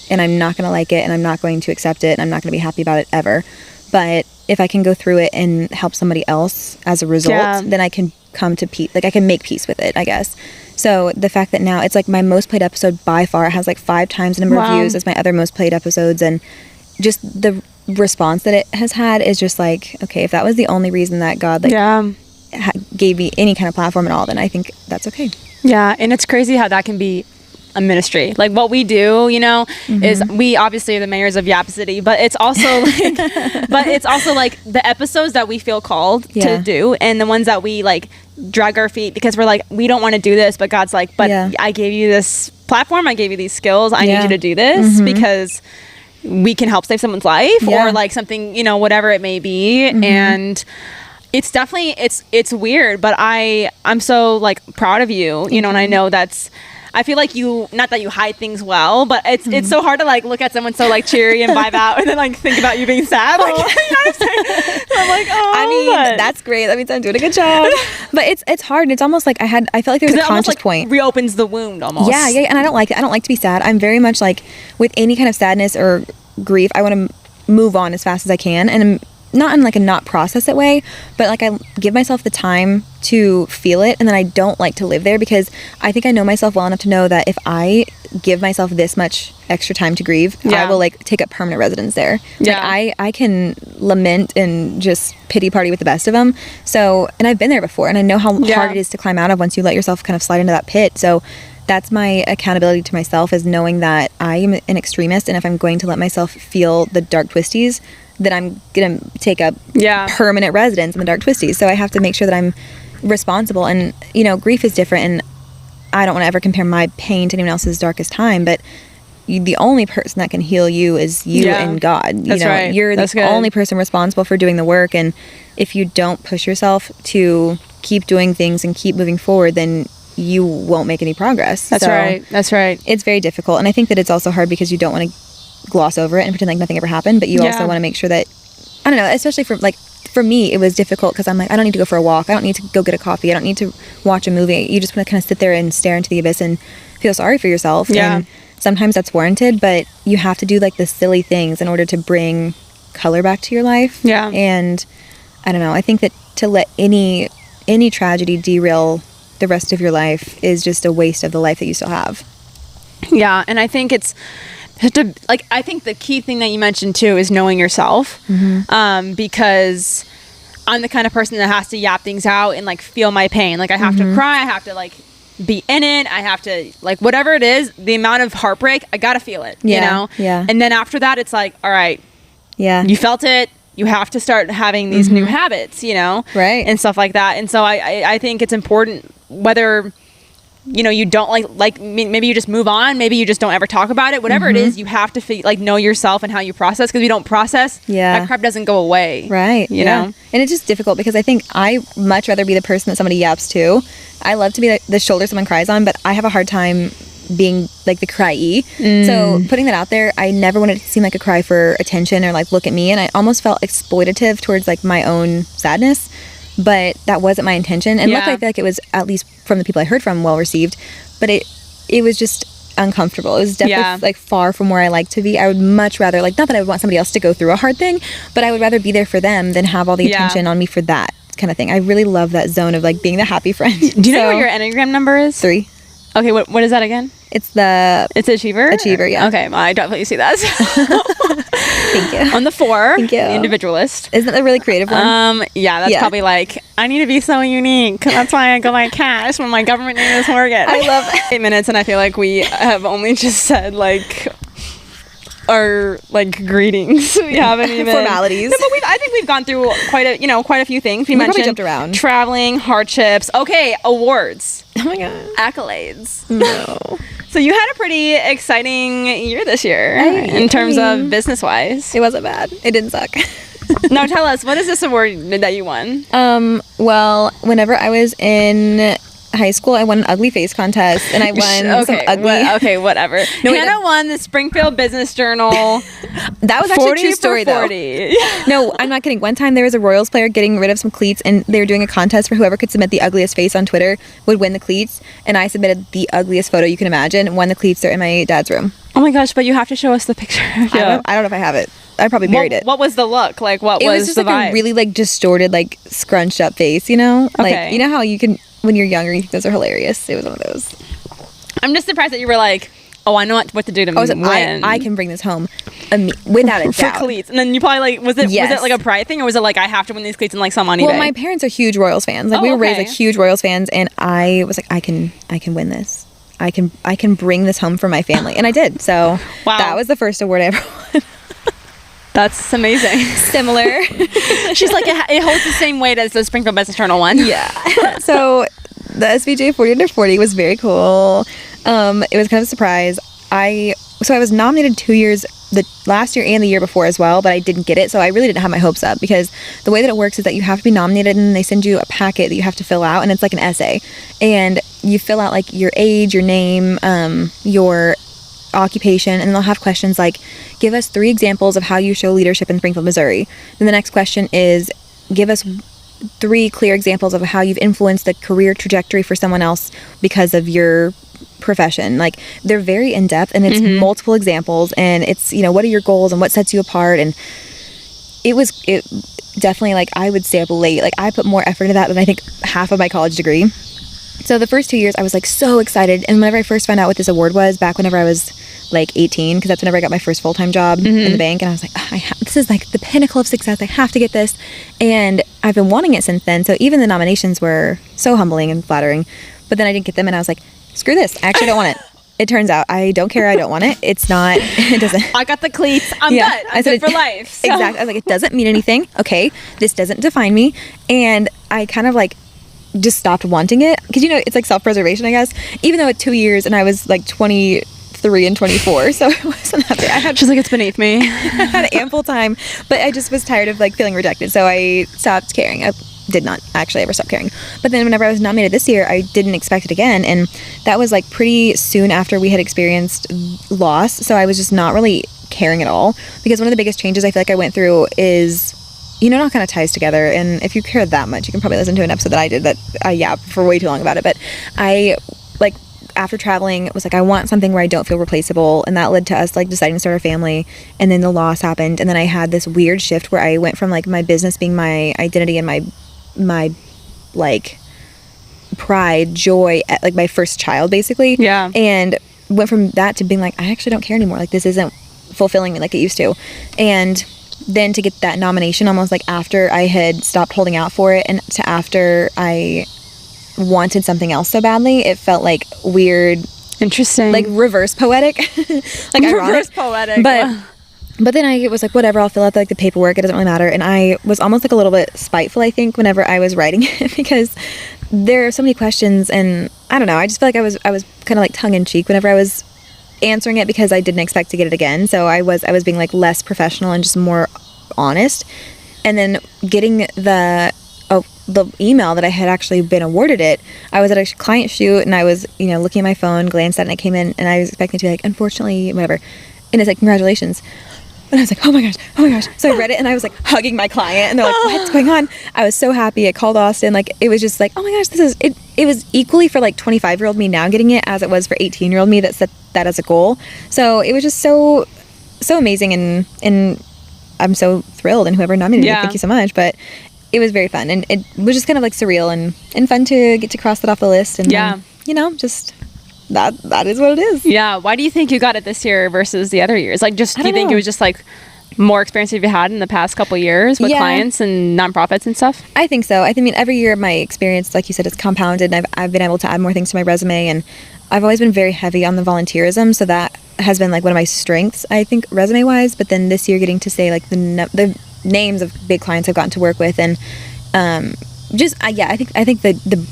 and I'm not going to like it, and I'm not going to accept it, and I'm not going to be happy about it ever. But if I can go through it and help somebody else as a result, then I can come to peace. Like, I can make peace with it, I guess. So the fact that now it's like my most played episode by far, it has like 5 times the number of views as my other most played episodes, and just the response that it has had is just like, okay, if that was the only reason that God gave me any kind of platform at all, then I think that's okay. Yeah. And it's crazy how that can be a ministry. Like, what we do, you know, is we obviously are the mayors of Yap City, but it's also like the episodes that we feel called to do, and the ones that we like drag our feet because we're like, we don't want to do this, but God's like, but I gave you this platform, I gave you these skills, I need you to do this because we can help save someone's life or like something, you know, whatever it may be. And it's definitely, it's weird, but I'm so like proud of you, you know, and I know I feel like you, not that you hide things well, but it's so hard to like look at someone so like cheery and vibe out and then like think about you being sad. Like, you know what I'm saying? So I'm like, oh, I mean, that's great. That means I'm doing a good job. But it's hard. And it's almost like I felt like there was a conscious point. Reopens the wound almost. Yeah. And I don't like it. I don't like to be sad. I'm very much like, with any kind of sadness or grief, I want to move on as fast as I can. And I'm not in like a not process it way, but like I give myself the time to feel it, and then I don't like to live there, because I think I know myself well enough to know that if I give myself this much extra time to grieve, I will like take up permanent residence there. Like I can lament and just pity party with the best of them. So, and I've been there before, and I know how hard it is to climb out of once you let yourself kind of slide into that pit. So that's my accountability to myself, is knowing that I am an extremist, and if I'm going to let myself feel the dark twisties, then I'm gonna take up permanent residence in the Dark Twisties. So I have to make sure that I'm responsible. And grief is different, and I don't want to ever compare my pain to anyone else's darkest time, but the only person that can heal you is you and God. That's right. You're the only person responsible for doing the work, and if you don't push yourself to keep doing things and keep moving forward, then you won't make any progress. That's right. It's very difficult, and I think that it's also hard because you don't want to gloss over it and pretend like nothing ever happened, but you also want to make sure that, I don't know, especially for me, it was difficult because I'm like, I don't need to go for a walk, I don't need to go get a coffee, I don't need to watch a movie. You just want to kind of sit there and stare into the abyss and feel sorry for yourself. And sometimes that's warranted, but you have to do like the silly things in order to bring color back to your life. And I don't know, I think that to let any tragedy derail the rest of your life is just a waste of the life that you still have. And I think it's I think the key thing that you mentioned too is knowing yourself. Because I'm the kind of person that has to yap things out and like feel my pain. Like I have to cry, I have to like be in it, I have to like whatever it is, the amount of heartbreak, I gotta feel it. And then after that it's like, all right, you felt it, you have to start having these new habits, and stuff like that. And so I think it's important, whether you don't like maybe you just move on, maybe you just don't ever talk about it, whatever it is, you have to know yourself and how you process, because if you don't process, that crap doesn't go away, you know. And it's just difficult because I think I much rather be the person that somebody yaps to. I love to be the shoulder someone cries on, but I have a hard time being like the cryy. So putting that out there, I never wanted it to seem like a cry for attention or like look at me, and I almost felt exploitative towards like my own sadness, but that wasn't my intention. And luckily I feel like it was, at least from the people I heard from, well received, but it was just uncomfortable. It was definitely like far from where I like to be. I would much rather, like, not that I would want somebody else to go through a hard thing, but I would rather be there for them than have all the attention on me for that kind of thing. I really love that zone of like being the happy friend. Do you know what your Enneagram number is? 3. Okay, what is that again? It's Achiever? Achiever, yeah. Okay, well, I definitely see that. Thank you. On the 4, Thank you. The Individualist. Isn't that a really creative one? That's probably like, I need to be so unique. That's why I go by Cash when my government name is Morgan. I love 8 minutes, and I feel like we have only just said like our like greetings. We haven't even formalities. No, but I think we've gone through quite a few things. We mentioned jumped around. Traveling, hardships. Okay, awards. Oh my god. Accolades. No. So you had a pretty exciting year this year in terms of business-wise. It wasn't bad. It didn't suck. Now tell us, what is this award that you won? Well, whenever I was in high school, I won an ugly face contest, and I won some ugly... whatever. No, Hannah won the Springfield Business Journal. That was actually a true story, though. No, I'm not kidding. One time there was a Royals player getting rid of some cleats, and they were doing a contest for whoever could submit the ugliest face on Twitter would win the cleats, and I submitted the ugliest photo you can imagine, won the cleats. They're in my dad's room. Oh my gosh, but you have to show us the picture. I don't know if I have it. I probably buried it. What was the look? Like, what was the vibe? It was just like a really like distorted, like scrunched up face, you know? Like, you know how you can... when you're younger, you think those are hilarious. It was one of those. I'm just surprised that you were like, oh, I know what to do to win. I can bring this home without a doubt. For cleats. And then you probably like, was it like a pride thing, or was it like, I have to win these cleats and like some on eBay? Well, my parents are huge Royals fans. Like we were raised like huge Royals fans, and I was like, I can win this. I can bring this home for my family, and I did. So that was the first award I ever won. That's amazing. Similar. She's like, it holds the same weight as the Springfield Business Journal one. Yeah. So the SBJ 40 Under 40 was very cool. It was kind of a surprise. I was nominated 2 years, the last year and the year before as well, but I didn't get it. So I really didn't have my hopes up, because the way that it works is that you have to be nominated, and they send you a packet that you have to fill out, and it's like an essay. And you fill out like your age, your name, your occupation, and they'll have questions like, give us 3 examples of how you show leadership in Springfield, Missouri. Then the next question is, give us 3 clear examples of how you've influenced the career trajectory for someone else because of your profession. Like, they're very in-depth, and it's multiple examples, and it's, you know, what are your goals and what sets you apart. And it definitely, like, I would stay up late. Like, I put more effort into that than I think half of my college degree. So the first 2 years I was like so excited, and whenever I first found out what this award was, back whenever I was like 18, because that's whenever I got my first full-time job in the bank, and I was like, this is like the pinnacle of success, I have to get this. And I've been wanting it since then. So even the nominations were so humbling and flattering, but then I didn't get them, and I was like, screw this, I actually don't want it. it turns out I don't care. I don't want it. It's not, it doesn't. I got the cleats. I'm good. I'm good for life. So. Exactly. I was like, it doesn't mean anything. Okay. This doesn't define me. And I kind of like just stopped wanting it. Because, you know, it's like self-preservation, I guess. Even though at 2 years and I was like 23 and 24. So it wasn't that bad. She's like, it's beneath me. I had ample time. But I just was tired of like feeling rejected. So I stopped caring. I did not actually ever stop caring. But then whenever I was nominated this year, I didn't expect it again. And that was like pretty soon after we had experienced loss. So I was just not really caring at all. Because one of the biggest changes I feel like I went through is, you know, it all kind of ties together. And if you care that much, you can probably listen to an episode that I did that I yapped for way too long about it. But I, like, after traveling, was like, I want something where I don't feel replaceable. And that led to us like deciding to start a family. And then the loss happened. And then I had this weird shift where I went from like my business being my identity and my like pride, joy at like my first child basically. Yeah. And went from that to being like, I actually don't care anymore. Like this isn't fulfilling me like it used to. And then to get that nomination almost like after I had stopped holding out for it and to after I wanted something else so badly, it felt like weird. Interesting. Like reverse poetic. Like reverse poetic. But then I was like, whatever, I'll fill out like the paperwork. It doesn't really matter. And I was almost like a little bit spiteful, I think, whenever I was writing it because there are so many questions and I don't know. I just feel like I was kind of like tongue in cheek whenever I was answering it because I didn't expect to get it again. So I was being like less professional and just more honest. And then getting the email that I had actually been awarded it, I was at a client shoot and I was, you know, looking at my phone, glanced at it and it came in and I was expecting to be like, unfortunately, whatever. And it's like, congratulations. And I was like, oh my gosh. So I read it and I was like hugging my client and they're like, what's going on? I was so happy. I called Austin. Like, it was just like, oh my gosh, this is, it was equally for like 25-year-old me now getting it as it was for 18-year-old me that set that as a goal. So it was just so amazing and I'm so thrilled and whoever nominated me, thank you so much. But it was very fun and it was just kind of like surreal and fun to get to cross that off the list. And you know, just that is what it is. Yeah. Why do you think you got it this year versus the other years? Like, just do you think it was just like more experience you've had in the past couple years with clients and nonprofits and stuff? I think so. I mean, every year my experience, like you said, is compounded and I've been able to add more things to my resume and I've always been very heavy on the volunteerism. So that has been like one of my strengths, I think, resume wise. But then this year getting to say like the names of big clients I've gotten to work with and I think the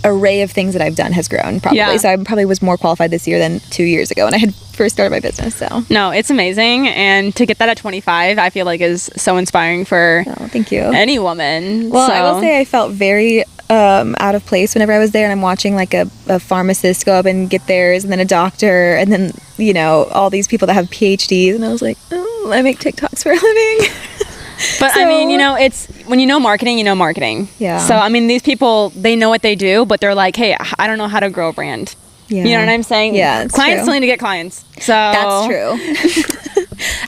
array of things that I've done has grown probably. So I probably was more qualified this year than 2 years ago when I had first started my business. So no, it's amazing. And to get that at 25, I feel like is so inspiring for thank you. Any woman. Well, I will say I felt very out of place whenever I was there and I'm watching like a pharmacist go up and get theirs and then a doctor and then, you know, all these people that have PhDs and I was like, oh, I make TikToks for a living. But so, I mean, you know, it's when you know marketing, you know marketing. Yeah. So, I mean, these people, they know what they do, but they're like, hey, I don't know how to grow a brand. Yeah. You know what I'm saying? Yeah. That's clients true. Still need to get clients. So that's true.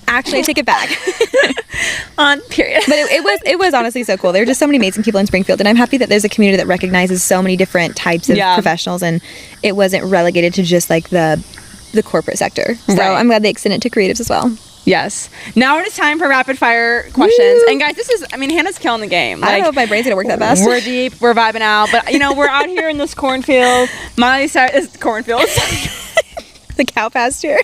Actually, I take it back. On period. But it was honestly so cool. There were just so many amazing people in Springfield, and I'm happy that there's a community that recognizes so many different types of professionals, and it wasn't relegated to just like the corporate sector. So I'm glad they extended it to creatives as well. Yes. Now it is time for rapid fire questions. Woo! And guys, Hannah's killing the game. I don't know if my brain's gonna work that fast. We're deep, we're vibing out, but you know, we're out here in this cornfield. Miley Cyrus cornfield. The cow pasture.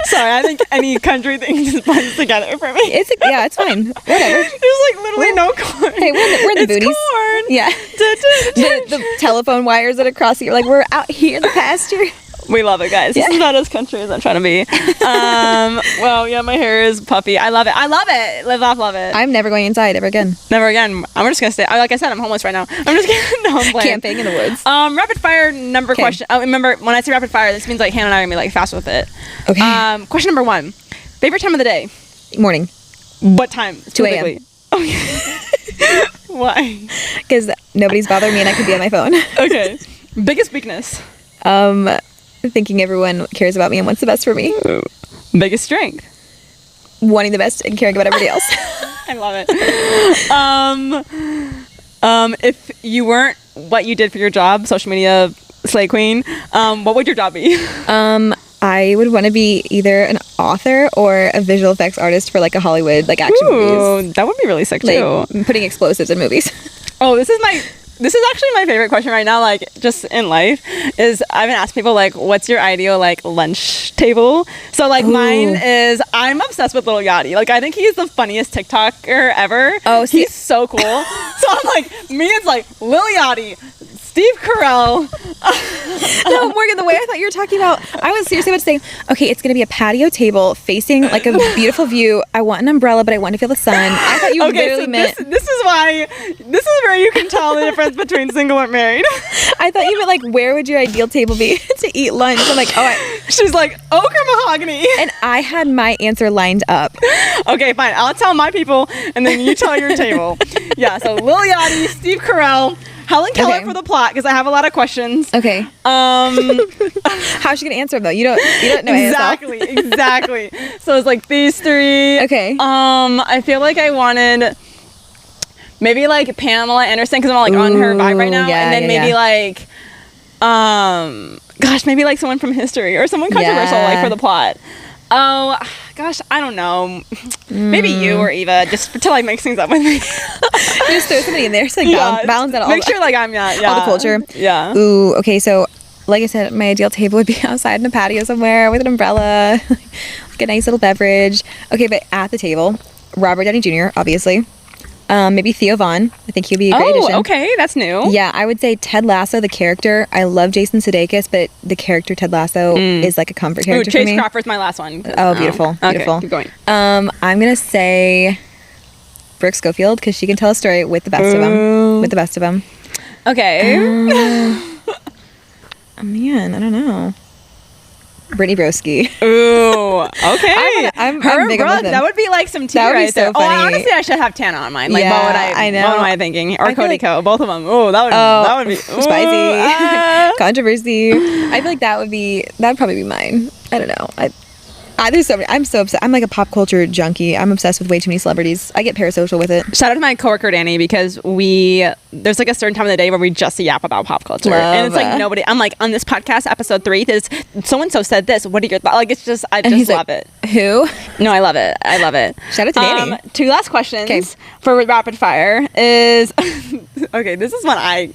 Sorry, I think any country thing just blends together for me. It's fine. Whatever. There's like literally no corn. Hey, we're in the booties. Corn. Yeah. The telephone wires that are crossing. Like we're out here in the pasture. We love it, guys. This is not as country as I'm trying to be. Well, yeah, my hair is puffy. I love it. Live off, love it. I'm never going inside ever again. Never again. I'm just gonna stay. Like I said, I'm homeless right now. I'm just kidding. No, I'm playing. Camping in the woods. Rapid fire number question. Remember, when I say rapid fire, this means like Hannah and I are gonna be like fast with it. Okay. Question number 1. Favorite time of the day? Morning. What time? 2 a.m. Okay. Why? Because nobody's bothering me and I could be on my phone. Okay. Biggest weakness? Thinking everyone cares about me and wants the best for me. Biggest strength? Wanting the best and caring about everybody else. I love it. If you weren't what you did for your job, social media slay queen, what would your job be? I would want to be either an author or a visual effects artist for like a Hollywood like action movies. That would be really sick too. Putting explosives in movies. Oh, this is my this is actually my favorite question right now, like just in life, is I've been asking people like, what's your ideal like lunch table? So like mine is, I'm obsessed with Lil Yachty. Like I think he's the funniest TikToker ever. Oh, he's so cool. So I'm like, me, it's like Lil Yachty, Steve Carell. No, Morgan, the way I thought you were talking about, I was seriously about to say, okay, it's going to be a patio table facing like a beautiful view. I want an umbrella, but I want to feel the sun. I thought you literally meant... This is where you can tell the difference between single and married. I thought you meant like, where would your ideal table be to eat lunch? I'm like, She's like, ochre mahogany. And I had my answer lined up. Okay, fine. I'll tell my people, and then you tell your table. Yeah, so Lil Yachty, Steve Carell, Helen Keller for the plot, because I have a lot of questions. Okay. How's she gonna answer them though? You don't know exactly. So it's like these three. Okay. I feel like I wanted maybe like Pamela Anderson, because I'm like on her vibe right now, and then maybe like maybe like someone from history or someone controversial like for the plot. Oh gosh, I don't know. Maybe you or Eva, just to like mix things up with me. Just throw somebody in there to like balance out all. Make sure like I'm all the culture. Yeah. Ooh, okay. So, like I said, my ideal table would be outside in a patio somewhere with an umbrella, like a nice little beverage. Okay, but at the table, Robert Downey Jr. obviously. Maybe Theo Vaughn. I think he'd be a great addition. Okay, that's new. Yeah, I would say Ted Lasso, the character. I love Jason Sudeikis, but the character Ted Lasso is like a comfort character for me. Chase Crawford's my last one. Oh, beautiful, beautiful. Okay, keep going. I'm gonna say Brooke Schofield, because she can tell a story with the best of them. With the best of them. Okay. Oh man, I don't know. Brittany Broski. Ooh, okay. I'm big on that would be like some tea right so there. funny. Oh, honestly, I should have Tana on mine. Like, what would I know. What am I thinking? Or Cody Co. Both of them. Oh, that would be spicy. Controversy. I feel like that'd probably be mine. I don't know. There's so many. I'm so obsessed. I'm like a pop culture junkie. I'm obsessed with way too many celebrities. I get parasocial with it. Shout out to my coworker Danny, because there's like a certain time of the day where we just yap about pop culture, and it's like nobody. I'm like, on this podcast, episode 3, this so and so said this. What are your thoughts? Like, it's just I just love it. Who? No, I love it. I love it. Shout out to Danny. 2 last questions for rapid fire is okay. This is one I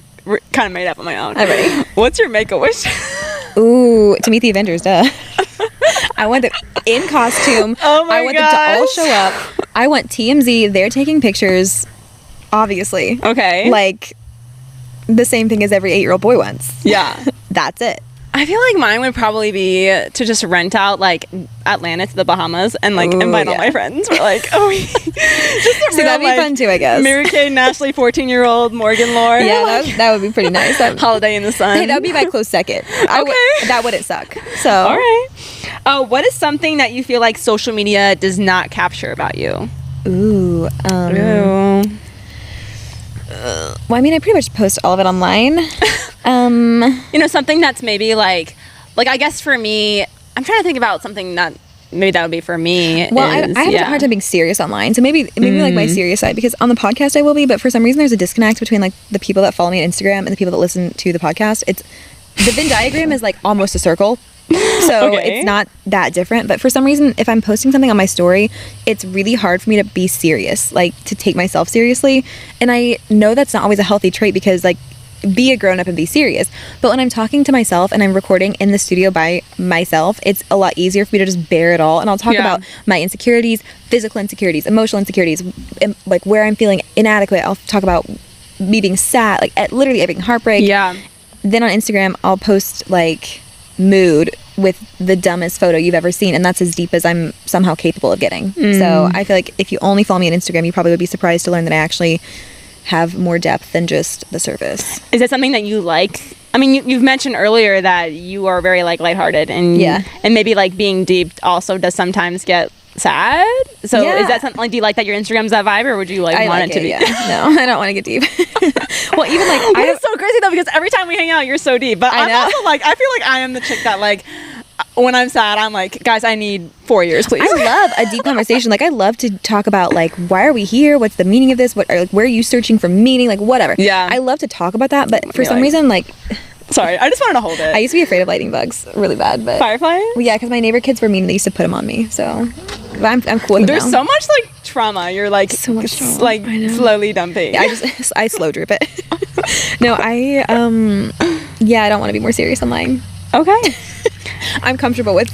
kind of made up on my own. I'm ready. What's your make-a-wish? Ooh, to meet the Avengers, duh. I want them in costume. Oh my I want them to all show up. I want TMZ. They're taking pictures, obviously. Okay. Like the same thing as every 8-year-old boy wants. Yeah. That's it. I feel like mine would probably be to just rent out like Atlanta to the Bahamas and like invite all my friends. We're like, just a real, that'd be fun too, I guess. Mary Kate and Ashley, 14-year-old Morgan Lord. Yeah, that would be pretty nice. Holiday in the Sun. Hey, that would be my close second. That wouldn't suck. So. All right. What is something that you feel like social media does not capture about you? Ooh. Well, I mean, I pretty much post all of it online. Something that's maybe like I guess for me, I'm trying to think about something that maybe that would be for me. Well, I have a hard time being serious online, so maybe like my serious side, because on the podcast I will be, but for some reason there's a disconnect between like the people that follow me on Instagram and the people that listen to the podcast. It's the Venn diagram is like almost a circle. So it's not that different, but for some reason, if I'm posting something on my story, it's really hard for me to be serious, like to take myself seriously. And I know that's not always a healthy trait, because like, be a grown up and be serious. But when I'm talking to myself and I'm recording in the studio by myself, it's a lot easier for me to just bear it all. And I'll talk about my insecurities, physical insecurities, emotional insecurities, and like where I'm feeling inadequate. I'll talk about me being sad, like literally having heartbreak. Yeah. Then on Instagram, I'll post like mood with the dumbest photo you've ever seen, and that's as deep as I'm somehow capable of getting. So I feel like if you only follow me on Instagram, you probably would be surprised to learn that I actually have more depth than just the surface. Is that something that you like? I mean, you've mentioned earlier that you are very like lighthearted, and and maybe like being deep also does sometimes get sad. So is that something like, do you like that your Instagram's that vibe, or would you like want it to be? Yeah. No, I don't want to get deep. Well, even like it's so crazy though, because every time we hang out, you're so deep. But I'm also like, I feel like I am the chick that like, when I'm sad, I'm like, guys, I need 4 years, please. I love a deep conversation. Like, I love to talk about like, why are we here? What's the meaning of this? Where are you searching for meaning? Like, whatever. Yeah. I love to talk about that, but for some reason, like. Sorry, I just wanted to hold it. I used to be afraid of lightning bugs really bad, but fireflies? Well, yeah, because my neighbor kids were mean and they used to put them on me. So I'm cool with them. There's so much like trauma. You're like so much trauma. Like slowly dumping. Yeah, I slow drip it. No, I don't want to be more serious online. Okay. I'm comfortable with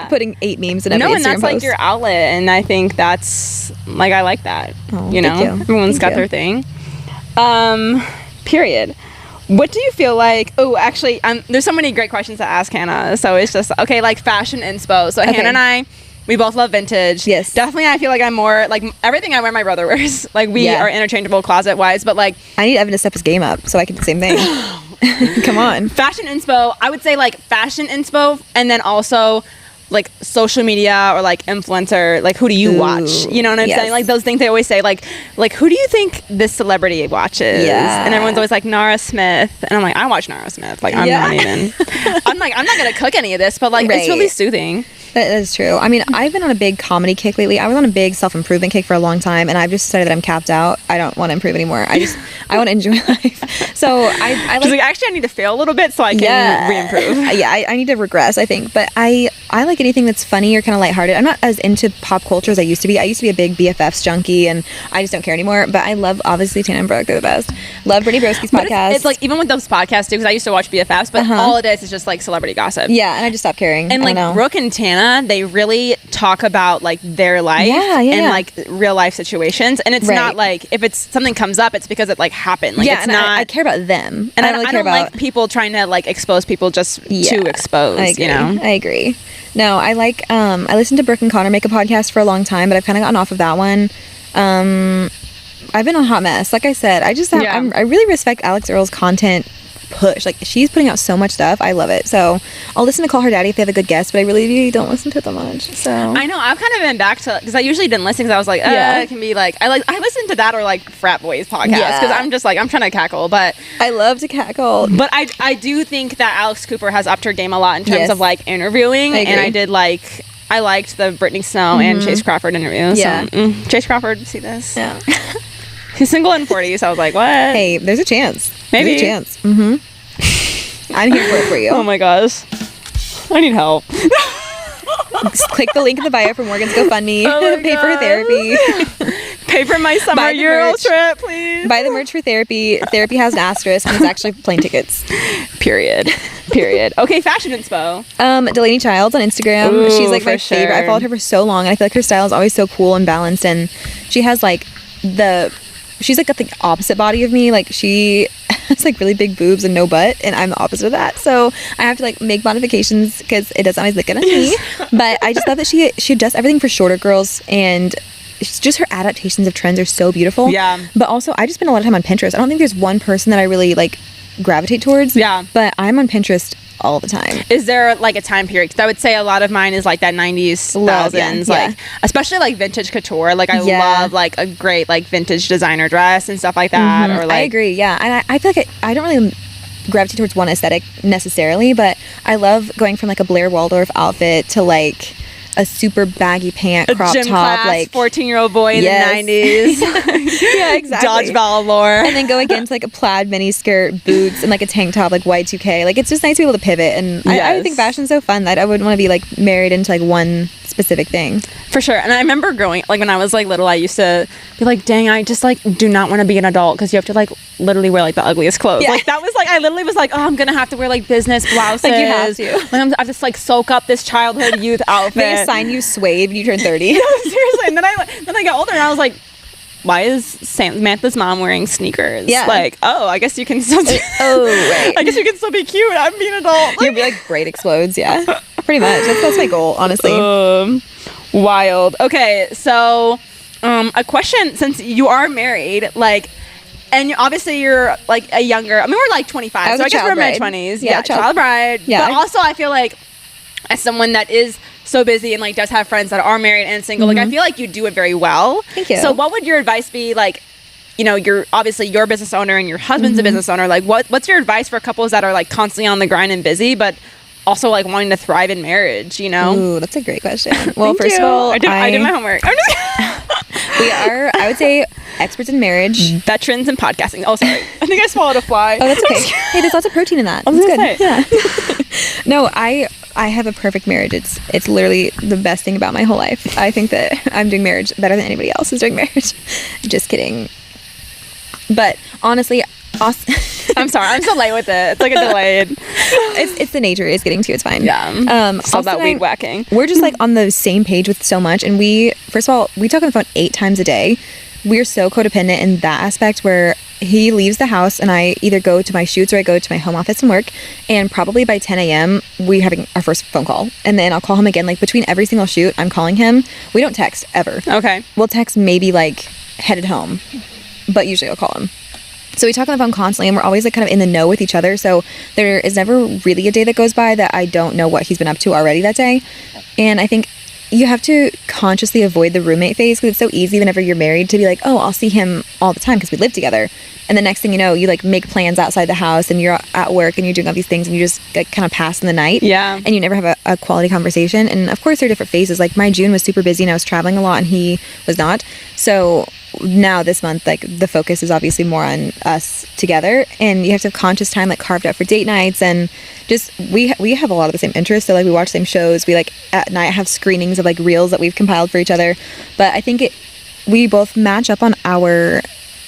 putting 8 memes in every Instagram and that's post. like your outlet, and I think that's like I like that. You know, everyone's got their thing. Period. What do you feel like? Oh, actually, there's so many great questions to ask Hannah. So it's just okay, like fashion inspo. So Hannah and I, we both love vintage. Yes. Definitely, I feel like I'm more like everything I wear, my brother wears. Like we are interchangeable closet wise, but like I need Evan to step his game up so I can do the same thing. Come on. Fashion inspo. I would say like fashion inspo, and then also like social media or like influencer, like who do you watch? You know what I'm saying? Like those things they always say, like who do you think this celebrity watches? Yeah. And everyone's always like Nara Smith, and I'm like, I watch Nara Smith. Like I'm not even. I'm like, I'm not gonna cook any of this, but like it's really soothing. That is true. I mean, I've been on a big comedy kick lately. I was on a big self-improvement kick for a long time, and I've just decided that I'm capped out. I don't want to improve anymore. I want to enjoy life. So I like, actually I need to fail a little bit so I can re-improve. I need to regress, I think. But I like anything that's funny or kind of lighthearted. I'm not as into pop culture as I used to be. I used to be a big BFFs junkie, and I just don't care anymore. But I love, obviously, Tana and Brooke. They're the best. Love Brittany Broski's podcast. It's like, even with those podcasts, too, because I used to watch BFFs, but all it is just like celebrity gossip. Yeah, and I just stopped caring. And like Brooke and Tana, they really talk about like their life and like real life situations, and it's not like if it's something comes up, it's because it like happened. Like it's not. I care about them, and I don't really care about like people trying to like expose people just to expose. I agree. You know, I agree. No, I like. I listened to Brooke and Connor make a podcast for a long time, but I've kind of gotten off of that one. I've been a hot mess. Like I said, I just I really respect Alex Earl's content push. Like she's putting out so much stuff. I love it. So I'll listen to Call Her Daddy if they have a good guest, but I really don't listen to it that much. So I know I've kind of been back to, because I usually didn't listen because I was like it can be like I listen to that or like frat boys podcast because I'm just like I'm trying to cackle, but I love to cackle. But I do think that Alex Cooper has upped her game a lot in terms of like interviewing, and I liked the Brittany Snow and Chase Crawford interview. So Chase Crawford, see this? Yeah. He's single and 40, so I was like, what? Hey, there's a chance. Maybe. There's a chance. I'm here for it for you. Oh my gosh. I need help. Click the link in the bio for Morgan's GoFundMe. Pay for her therapy. Pay for my summer Euro trip, please. Buy the merch for therapy. Therapy has an asterisk, and it's actually plane tickets. Period. Okay, fashion inspo. Delaney Childs on Instagram. Ooh, she's like my favorite. I followed her for so long, and I feel like her style is always so cool and balanced, and she has like she's like got the opposite body of me. Like she has like really big boobs and no butt, and I'm the opposite of that. So I have to like make modifications because it doesn't always look good on me. But I just love that she does everything for shorter girls, and it's just her adaptations of trends are so beautiful. Yeah. But also I just spend a lot of time on Pinterest. I don't think there's one person that I really like gravitate towards. Yeah. But I'm on Pinterest all the time. Is there like a time period? Because I would say a lot of mine is like that 90s, thousands, like especially like vintage couture. Like I love like a great like vintage designer dress and stuff like that. Or like I agree. Yeah, and I feel like I don't really gravitate towards one aesthetic necessarily, but I love going from like a Blair Waldorf outfit to like a super baggy pant, crop gym top, class, like 14-year-old boy in the 90s. Yeah, exactly. Dodgeball lore. And then go against like a plaid mini skirt, boots, and like a tank top, like Y2K. Like it's just nice to be able to pivot. And I think fashion's so fun that I wouldn't want to be like married into like one specific thing. For sure. And I remember growing, like when I was like little, I used to be like, dang, I just like do not want to be an adult because you have to like literally wear like the ugliest clothes. Yeah. Like that was like, I literally was like, oh, I'm gonna have to wear like business blouses. Like you have to. Like I just like soak up this childhood youth outfit. They assign you suede when you turn 30. No, seriously. And then I got older and I was like, why is Samantha's mom wearing sneakers? Yeah. Like, oh, I guess you can still right. I guess you can still be cute. I'm being an adult. You'll be like braid explodes, yeah. Pretty much. That's my goal, honestly. Wild. Okay, so a question, since you are married, like, and obviously you're like a younger, I mean, we're like 25, so I guess we're mid-20s. Yeah, child bride. Yeah. But also I feel like as someone that is so busy and like does have friends that are married and single, like I feel like you do it very well. Thank you. So what would your advice be, like, you know, you're obviously you're a business owner and your husband's a business owner, like what's your advice for couples that are like constantly on the grind and busy but also like wanting to thrive in marriage, you know? Ooh, that's a great question. Well, first of all, I did my homework. We are, I would say, experts in marriage. Veterans in podcasting. Oh, sorry. I think I swallowed a fly. Oh, that's okay. Hey, there's lots of protein in that. That's good. Yeah. No, I have a perfect marriage. It's literally the best thing about my whole life. I think that I'm doing marriage better than anybody else is doing marriage. Just kidding. But honestly, Awesome. I'm sorry. I'm so late with it. It's like a delayed. It's the nature is getting to. It's fine. Yeah. All that weed whacking. We're just like on the same page with so much. And first of all, we talk on the phone 8 times a day. We're so codependent in that aspect where he leaves the house and I either go to my shoots or I go to my home office and work. And probably by 10 a.m., we're having our first phone call. And then I'll call him again. Like between every single shoot, I'm calling him. We don't text ever. Okay. We'll text maybe like headed home, but usually I'll call him. So we talk on the phone constantly and we're always like kind of in the know with each other. So there is never really a day that goes by that I don't know what he's been up to already that day. And I think you have to consciously avoid the roommate phase because it's so easy whenever you're married to be like, oh, I'll see him all the time because we live together. And the next thing you know, you like make plans outside the house and you're at work and you're doing all these things and you just like kind of pass in the night. Yeah. And you never have a quality conversation. And of course there are different phases. Like my June was super busy and I was traveling a lot and he was not. So now this month, like the focus is obviously more on us together and you have to have conscious time like carved out for date nights and just we have a lot of the same interests. So like we watch the same shows. We like at night have screenings of like reels that we've compiled for each other. But I think we both match up on our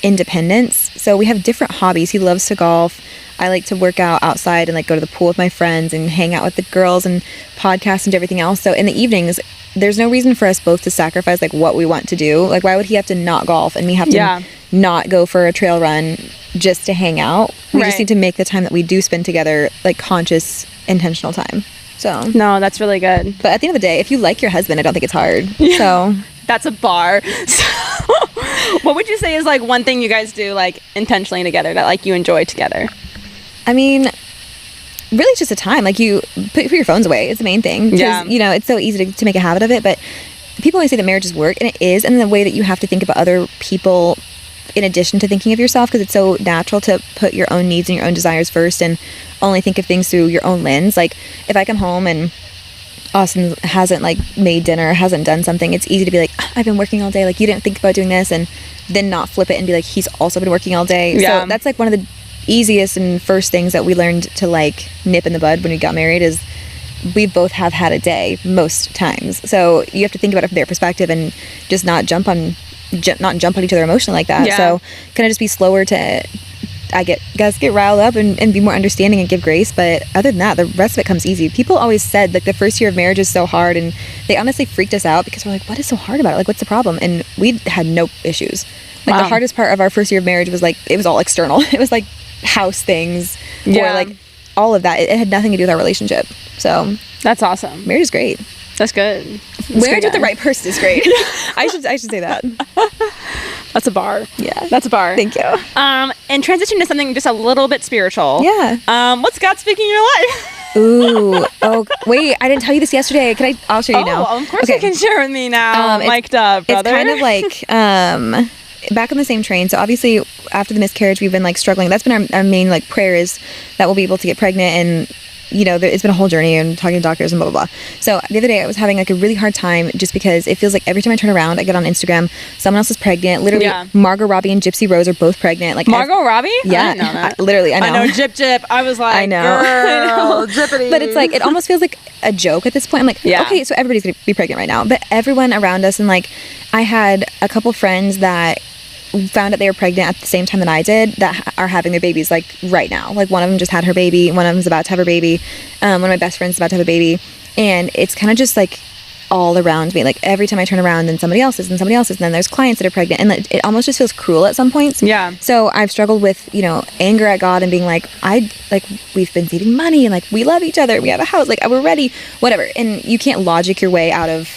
independence. So we have different hobbies. He loves to golf. I like to work out outside and like go to the pool with my friends and hang out with the girls and podcast and everything else. So in the evenings, there's no reason for us both to sacrifice like what we want to do. Like why would he have to not golf and me have to not go for a trail run just to hang out? We just need to make the time that we do spend together like conscious, intentional time. So no, that's really good. But at the end of the day, if you like your husband, I don't think it's hard. Yeah. So that's a bar. So what would you say is like one thing you guys do like intentionally together that like you enjoy together? I mean, really it's just a time. Like you put your phones away is the main thing. Because, you know, it's so easy to make a habit of it. But people always say that marriage is work, and it is. And the way that you have to think about other people in addition to thinking of yourself, because it's so natural to put your own needs and your own desires first and only think of things through your own lens. Like if I come home and Austin hasn't like made dinner, hasn't done something, it's easy to be like, I've been working all day. Like you didn't think about doing this, and then not flip it and be like, he's also been working all day. Yeah. So that's like one of the easiest and first things that we learned to like nip in the bud when we got married is we both have had a day most times. So you have to think about it from their perspective and just not jump on each other emotionally like that. Yeah. So kind of just be slower to guys get riled up and be more understanding and give grace. But other than that, the rest of it comes easy. People always said like the first year of marriage is so hard, and they honestly freaked us out because we're like, what is so hard about it? Like what's the problem? And we had no issues. Like the hardest part of our first year of marriage was like it was all external. It was like house things or like all of that. It had nothing to do with our relationship. So that's awesome. Marriage is great. That's good. Marriage with the right person is great. I should say that. That's a bar. Yeah. That's a bar. Thank you. And transition to something just a little bit spiritual. Yeah. What's God speaking in your life? Ooh. Oh, wait. I didn't tell you this yesterday. I'll show you now. Oh, of course you can share with me now. Mic'd up, brother. It's kind of like, back on the same train. So obviously after the miscarriage, we've been like struggling. That's been our main like prayer is that we'll be able to get pregnant, and you know, it's been a whole journey and talking to doctors and blah, blah, blah. So the other day I was having like a really hard time just because it feels like every time I turn around, I get on Instagram, someone else is pregnant. Literally, Margot Robbie and Gypsy Rose are both pregnant. Like Margot Robbie? Yeah. I didn't know that. Literally, I know. I know, Jip. I was like, I know. Girl, Jippity. But it's like, it almost feels like a joke at this point. I'm like, okay, so everybody's going to be pregnant right now. But everyone around us, and like, I had a couple friends that found out they were pregnant at the same time that I did that are having their babies like right now. Like one of them just had her baby, one of them's about to have her baby, one of my best friends is about to have a baby, and it's kind of just like all around me. Like every time I turn around, then somebody else is, and somebody else is, and then there's clients that are pregnant, and it almost just feels cruel at some points. Yeah. So I've struggled with, you know, anger at God and being like, we've been saving money and like we love each other, we have a house, like we're ready, whatever. And you can't logic your way out of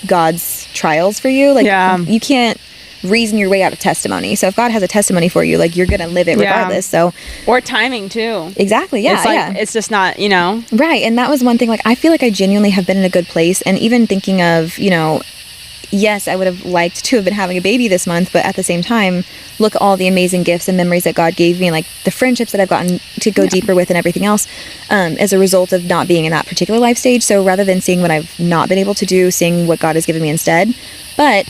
God's trials for you. Like you can't reason your way out of testimony. So if God has a testimony for you, like you're gonna live it regardless. So or timing too. Exactly. Yeah. It's like it's just not, you know. Right. And that was one thing, like I feel like I genuinely have been in a good place, and even thinking of, you know, yes, I would have liked to have been having a baby this month, but at the same time, look at all the amazing gifts and memories that God gave me, and like the friendships that I've gotten to go deeper with and everything else, as a result of not being in that particular life stage. So rather than seeing what I've not been able to do, seeing what God has given me instead. But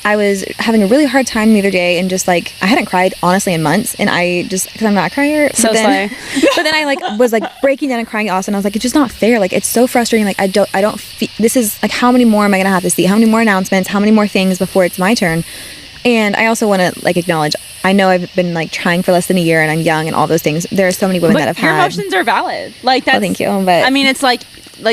I was having a really hard time the other day, and just like I hadn't cried honestly in months, and I just, because I'm not a crier, so but then I like was like breaking down and crying at Austin. I was like, it's just not fair. Like it's so frustrating. Like I don't feel, this is like, how many more am I gonna have to see? How many more announcements? How many more things before it's my turn? And I also want to like acknowledge, I know I've been like trying for less than a year and I'm young and all those things. There are so many women that have your had. emotions are valid. Like that's. Oh, thank you. But I mean, it's like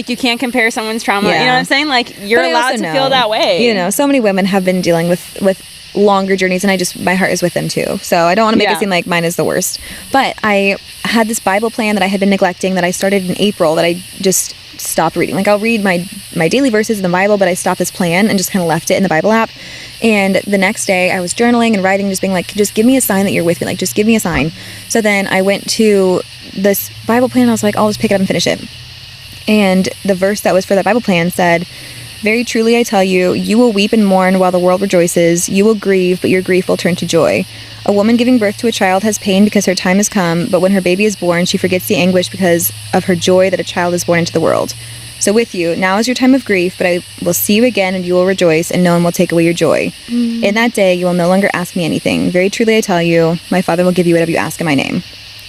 you can't compare someone's trauma. Yeah. You know what I'm saying? Like you're but I allowed also to know, feel that way. You know, so many women have been dealing with longer journeys, and my heart is with them too. So I don't want to make it seem like mine is the worst. But I had this Bible plan that I had been neglecting that I started in April that I just stopped reading. Like I'll read my daily verses in the Bible, but I stopped this plan and just kind of left it in the Bible app. And the next day I was journaling and writing, just being like, just give me a sign that you're with me. Like, just give me a sign. So then I went to this Bible plan and I was like, I'll just pick it up and finish it. And the verse that was for that Bible plan said, "Very truly I tell you, you will weep and mourn while the world rejoices. You will grieve, but your grief will turn to joy. A woman giving birth to a child has pain because her time has come, but when her baby is born, she forgets the anguish because of her joy that a child is born into the world. So with you, now is your time of grief, but I will see you again and you will rejoice, and no one will take away your joy. In that day, you will no longer ask me anything. Very truly I tell you, my Father will give you whatever you ask in my name.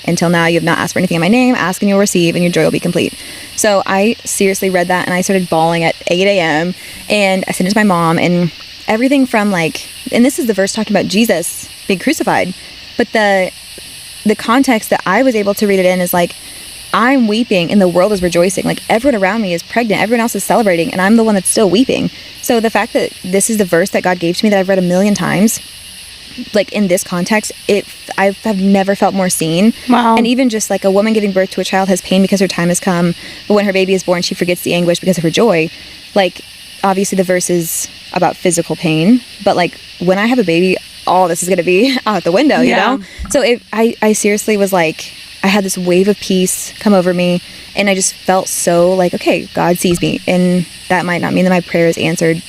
Until now, you have not asked for anything in my name. Ask and you'll receive, and your joy will be complete." So I seriously read that, and I started bawling at 8 a.m. And I sent it to my mom, and everything from like, and this is the verse talking about Jesus being crucified, but the context that I was able to read it in is like, I'm weeping and the world is rejoicing. Like everyone around me is pregnant, everyone else is celebrating, and I'm the one that's still weeping. So the fact that this is the verse that God gave to me that I've read 1,000,000 times, like in this context, I've never felt more seen. Wow. And even just like a woman giving birth to a child has pain because her time has come, but when her baby is born, she forgets the anguish because of her joy. Like obviously the verse is about physical pain, but like when I have a baby, all this is going to be out the window, you know? So I seriously was like, I had this wave of peace come over me, and I just felt so like, okay, God sees me, and that might not mean that my prayer is answered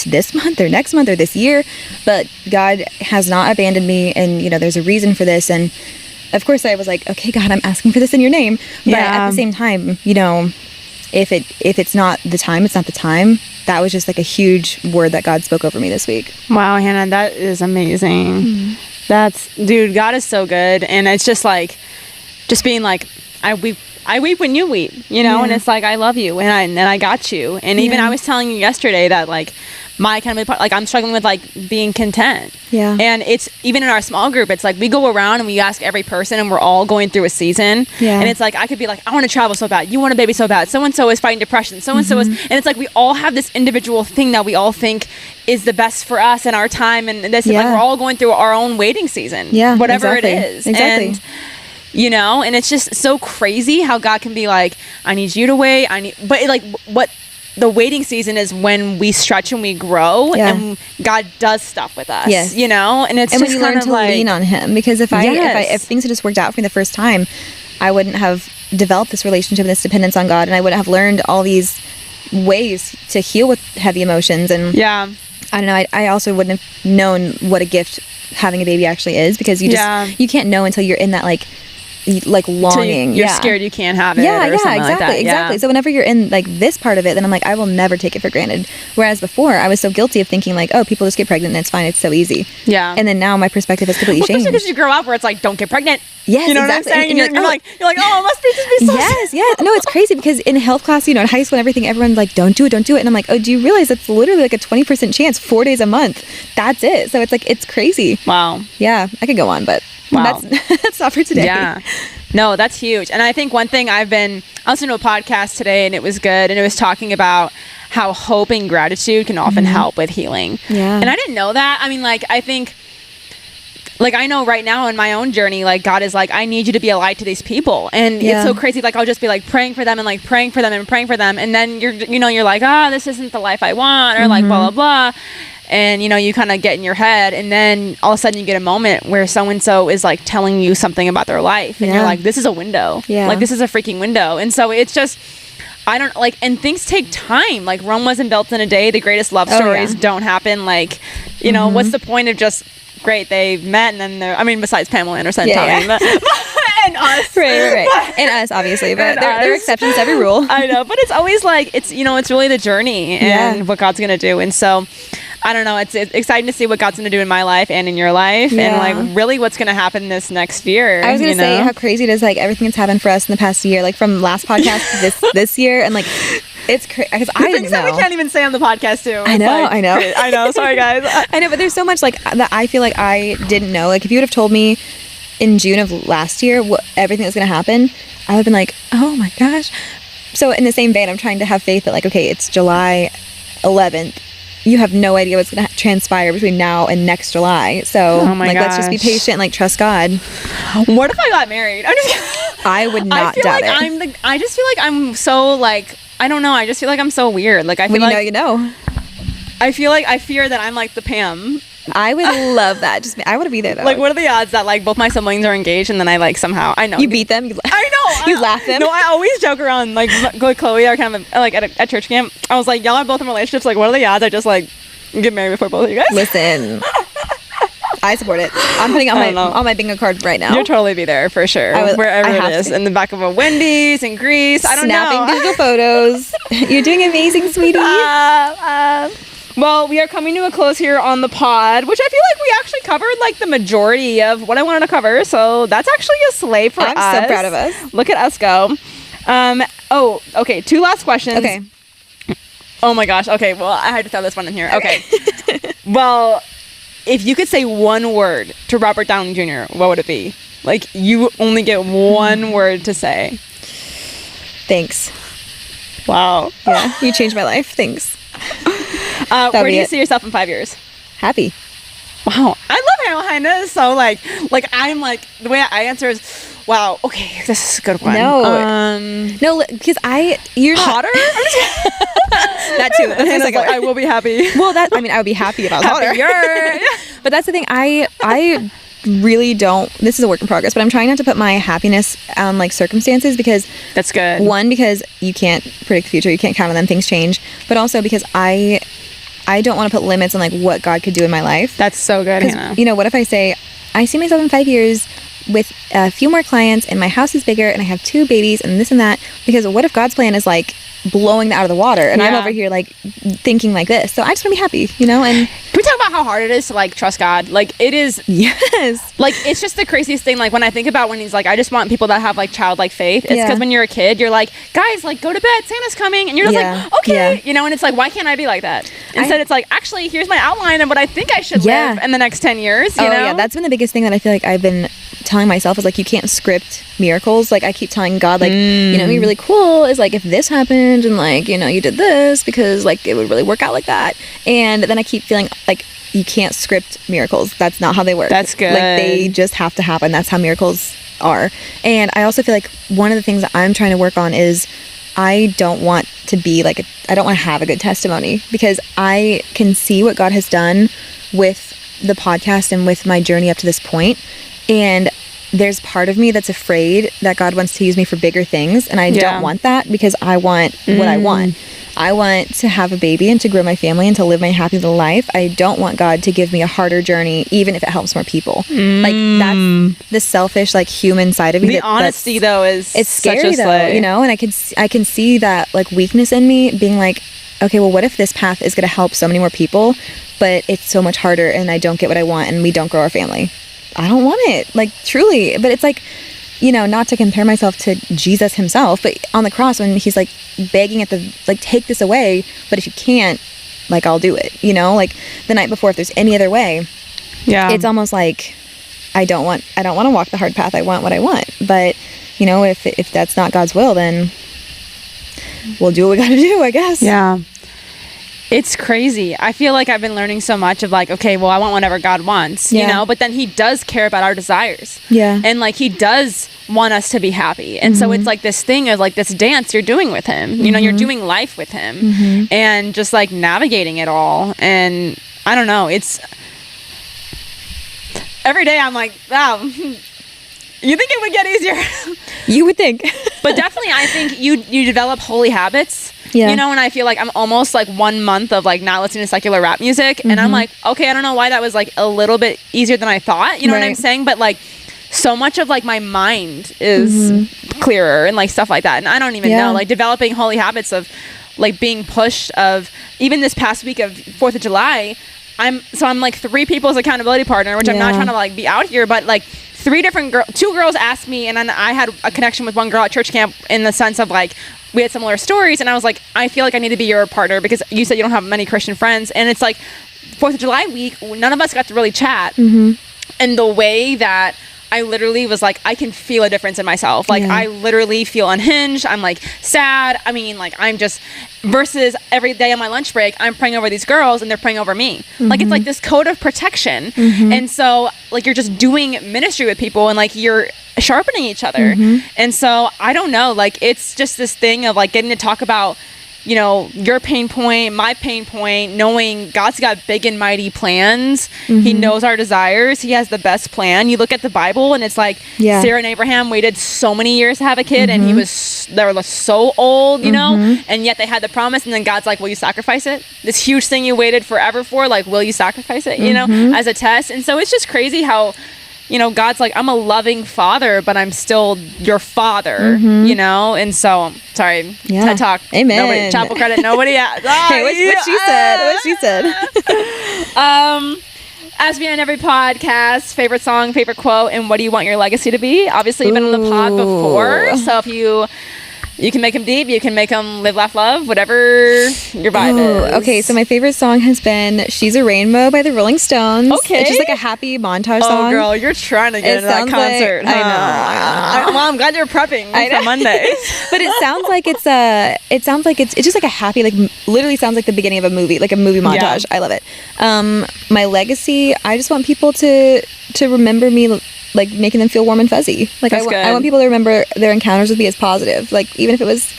this month or next month or this year, but God has not abandoned me, and you know, there's a reason for this. And of course I was like, okay, God, I'm asking for this in your name. But at the same time, you know, if it's not the time, it's not the time. That was just like a huge word that God spoke over me this week. Wow, Hannah, that is amazing. Dude, God is so good. And it's just like, just being like, I weep when you weep, you know, and it's like, I love you and I got you. And even I was telling you yesterday that like my kind of part, like I'm struggling with like being content. Yeah. And it's even in our small group, it's like we go around and we ask every person, and we're all going through a season. Yeah. And it's like, I could be like, I want to travel so bad. You want a baby so bad. So-and-so is fighting depression. So-and-so is, and it's like, we all have this individual thing that we all think is the best for us and our time. And this, like we're all going through our own waiting season. Yeah. Whatever it is. Exactly. And, you know, and it's just so crazy how God can be like, I need you to wait. But like what the waiting season is when we stretch and we grow, and God does stuff with us. Yes. You know, and it's just when you learn to like, lean on Him, because if things had just worked out for me the first time, I wouldn't have developed this relationship and this dependence on God, and I wouldn't have learned all these ways to heal with heavy emotions. And I don't know, I also wouldn't have known what a gift having a baby actually is, because you just you can't know until you're in that like longing. You're scared you can't have it. Exactly. So whenever you're in like this part of it, then I'm like, I will never take it for granted. Whereas before, I was so guilty of thinking like, oh, people just get pregnant and it's fine, it's so easy. Yeah. And then now my perspective has completely changed. Especially because you grow up where it's like, don't get pregnant. Yes, you know what I'm saying? And you're like, oh, it must be just be so. Yes. No, it's crazy because in health class, you know, in high school and everything, everyone's like, don't do it. And I'm like, oh, do you realize that's literally like a 20% chance, 4 days a month? That's it. So it's like, it's crazy. Wow. Yeah, I could go on, but that's not for today. Yeah. No, that's huge. And I think one thing I listened to a podcast today, and it was good, and it was talking about how hope and gratitude can often help with healing. Yeah. And I didn't know that. I mean, like, I think, like, I know right now in my own journey, like, God is like, I need you to be a light to these people. And it's so crazy. Like, I'll just be like praying for them and like praying for them and praying for them. And then you're like, this isn't the life I want, or like blah, blah, blah. And, you know, you kind of get in your head, and then all of a sudden you get a moment where so-and-so is like telling you something about their life, and you're like, this is a window. Yeah. Like, this is a freaking window. And so it's just, I don't like, and things take time. Like, Rome wasn't built in a day. The greatest love stories don't happen. Like, you know, what's the point of just, great, they met, and then besides Pamela Anderson, Tommy, but and us. Right. And us, obviously, but there are exceptions to every rule. I know, but it's always like, it's, you know, it's really the journey and what God's going to do. And so, I don't know, it's exciting to see what God's going to do in my life and in your life, and like really what's going to happen this next year. I was going to say how crazy it is, like everything that's happened for us in the past year, like from last podcast to this year, and like It's crazy because I didn't Things that know. we can't even say on the podcast too. I know. I know. Sorry, guys. I know, but there's so much like that I feel like I didn't know. Like if you would have told me in June of last year everything that's going to happen, I would have been like, oh my gosh. So in the same vein, I'm trying to have faith that like, okay, it's July 11th. You have no idea what's going to transpire between now and next July. So let's just be patient, like trust God. What if I got married? I would not doubt it. I just feel like I'm so like, I don't know. I just feel like I'm so weird. Like I feel when you know. I feel like I fear that I'm like the Pam. I would love that. I want to be there though. Like, what are the odds that like both my siblings are engaged and then I like somehow I know you beat them? I know you laugh them. No, I always joke around like Chloe are kind of like at church camp. I was like, y'all are both in relationships. Like, what are the odds I just like get married before both of you guys? Listen, I support it. I'm putting on my bingo card right now. You'll totally be there for sure. Wherever it is, in the back of a Wendy's in Greece. I don't know. Snapping digital photos. You're doing amazing, sweetie. Well, we are coming to a close here on the pod, which I feel like we actually covered like the majority of what I wanted to cover. So that's actually a slay for us. I'm so proud of us. Look at us go. Okay. 2 last questions. Okay. Oh my gosh. Okay. Well, I had to throw this one in here. Okay. Well, if you could say one word to Robert Downey Jr., what would it be? Like, you only get one word to say. Thanks. Wow. Yeah. You changed my life. Thanks. Where do you see yourself in 5 years? Happy. Wow. I love how Hannah is so like I'm like, the way I answer is, wow, okay, this is a good one. No, because you're not hotter? that too. That's like, I will be happy. Well, I would be happy if I was hotter. But that's the thing. I really don't. This is a work in progress, but I'm trying not to put my happiness on like circumstances because that's good. One, because you can't predict the future, you can't count on them, things change. But also because I don't want to put limits on like what God could do in my life. That's so good, Hannah. You know, what if I say I see myself in 5 years with a few more clients and my house is bigger and I have 2 babies and this and that? Because what if God's plan is like blowing that out of the water and I'm over here like thinking like this? So I just want to be happy, you know? And can we talk about how hard it is to like trust God? Like it is. Yes. Like it's just the craziest thing. Like when I think about when he's like, I just want people that have like childlike faith. It's because when you're a kid, you're like, guys, like go to bed, Santa's coming, and you're just like, okay, you know. And it's like, why can't I be like that? Instead, it's like, actually, here's my outline of what I think I should live in the next 10 years. You know? Yeah, that's been the biggest thing that I feel like I've been telling myself is like, you can't script miracles. Like I keep telling God, like, you know, it'd be really cool is like if this happened and like, you know, you did this because like it would really work out like that. And then I keep feeling like you can't script miracles. That's not how they work. That's good. Like they just have to happen. That's how miracles are. And I also feel like one of the things that I'm trying to work on is I don't want to be like, I don't want to have a good testimony because I can see what God has done with the podcast and with my journey up to this point. And there's part of me that's afraid that God wants to use me for bigger things. And I don't want that because I want what I want. I want to have a baby and to grow my family and to live my happy little life. I don't want God to give me a harder journey, even if it helps more people. Like that's the selfish, like human side of me. The honesty though it's scary though, you know, and I can see that like weakness in me being like, okay, well, what if this path is going to help so many more people, but it's so much harder and I don't get what I want and we don't grow our family. I don't want it, like truly. But it's like, you know, not to compare myself to Jesus himself, but on the cross when he's like begging at the, like, take this away, but if you can't, like, I'll do it, you know, like the night before, if there's any other way, it's almost like I don't want to walk the hard path. I want what I want. But, you know, if that's not God's will, then we'll do what we got to do, I guess. Yeah. It's crazy. I feel like I've been learning so much of like, okay, well, I want whatever God wants, you know, but then he does care about our desires. Yeah. And like, he does want us to be happy. And so it's like this thing of like this dance you're doing with him, you know, you're doing life with him and just like navigating it all. And I don't know, it's every day I'm like, wow, you think it would get easier? You would think. But definitely, I think you develop holy habits. Yeah. You know, and I feel like I'm almost like 1 month of like not listening to secular rap music. And I'm like, okay, I don't know why that was like a little bit easier than I thought. You know what I'm saying? But like so much of like my mind is clearer and like stuff like that. And I don't even know, like developing holy habits of like being pushed of even this past week of 4th of July. I'm like 3 people's accountability partner, which I'm not trying to like be out here, but like 3 different girls, 2 girls asked me, and then I had a connection with one girl at church camp in the sense of like, we had similar stories, and I was like, I feel like I need to be your partner because you said you don't have many Christian friends, and it's like 4th of July week, none of us got to really chat. And the way that I literally was like, I can feel a difference in myself. Like, I literally feel unhinged. I'm like sad. I mean, like, I'm just, versus every day on my lunch break, I'm praying over these girls and they're praying over me. Like, it's like this code of protection. And so, like, you're just doing ministry with people and like you're sharpening each other. And so, I don't know, like, it's just this thing of like getting to talk about, you know, your pain point, my pain point, knowing God's got big and mighty plans. He knows our desires. He has the best plan. You look at the Bible and it's like Sarah and Abraham waited so many years to have a kid, and they were so old, you know, and yet they had the promise, and then God's like, will you sacrifice it? This huge thing you waited forever for, like, will you sacrifice it, you know, as a test? And so it's just crazy how, you know, God's like, I'm a loving father, but I'm still your father, you know? And so, sorry, TED Talk. Amen. Nobody, chapel credit, nobody. Hey, what she said. What she said. As we end every podcast, favorite song, favorite quote, and what do you want your legacy to be? Obviously, you've been on the pod before, so if you can make them deep, you can make them live, laugh, love, whatever your vibe is. Okay, so my favorite song has been She's a Rainbow by the Rolling Stones. Okay. It's just like a happy montage song. Oh, girl, you're trying to get into that concert. Like, I know. Well, I'm glad you're prepping for Monday. But it sounds like it's just like a happy, like, literally sounds like the beginning of a movie, like a movie montage. I love it. My legacy, I just want people to remember me, like, making them feel warm and fuzzy. Like, I want people to remember their encounters with me as positive, like, even if it was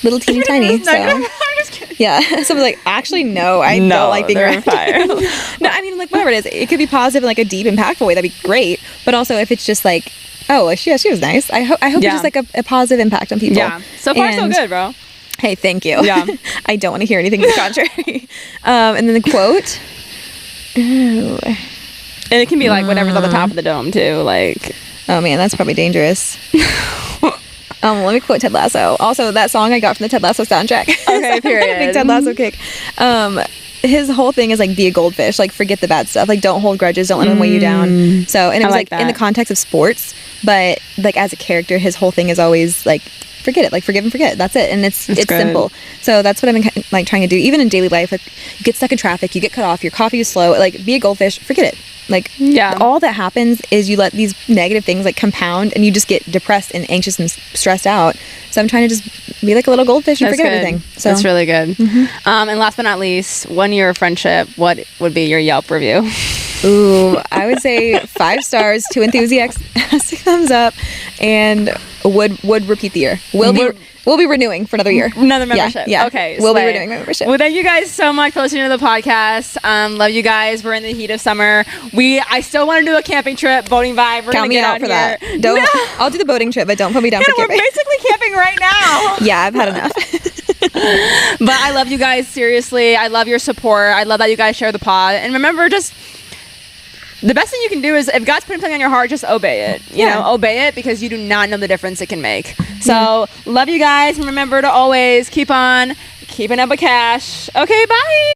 little teeny tiny. So I'm just kidding. yeah, someone's like, actually, no, I don't like being around fire. No, I mean, like, whatever it is, it could be positive in like a deep, impactful way. That'd be great. But also, if it's just like, oh, like, she was nice. I hope it's just like a positive impact on people. Yeah. So far, so good, bro. Hey, thank you. Yeah. I don't want to hear anything to the contrary. And then the quote. Ooh. And it can be like whatever's on the top of the dome too, like. Oh man, that's probably dangerous. Let me quote Ted Lasso. Also, that song I got from the Ted Lasso soundtrack. Okay, period. Big Ted Lasso kick. His whole thing is like, be a goldfish. Like, forget the bad stuff. Like, don't hold grudges. Don't let them weigh you down. So, and it was like in the context of sports, but like as a character, his whole thing is always like, forget it. Like, forgive and forget. That's it. And it's simple. So that's what I've been like trying to do. Even in daily life, like, you get stuck in traffic, you get cut off, your coffee is slow. Like, be a goldfish. Forget it. Like, all that happens is you let these negative things like compound, and you just get depressed and anxious and stressed out. So I'm trying to just be like a little goldfish and forget everything. So that's really good. And last but not least, 1 year of friendship, what would be your Yelp review? Ooh, I would say 5 stars, 2 enthusiastic thumbs up, and would repeat the year. We'll be renewing for another year. Another membership. Yeah. Okay. We'll be renewing my membership. Well, thank you guys so much for listening to the podcast. Love you guys. We're in the heat of summer. I still want to do a camping trip, boating vibe. We're Count me out for that. I'll do the boating trip, but don't put me down for camping. We're basically camping right now. Yeah, I've had enough. But I love you guys, seriously. I love your support. I love that you guys share the pod. And remember, just the best thing you can do is, if God's putting something on your heart, just obey it. You know, obey it, because you do not know the difference it can make. So, love you guys, and remember to always keep on keeping up with cash. Okay, bye.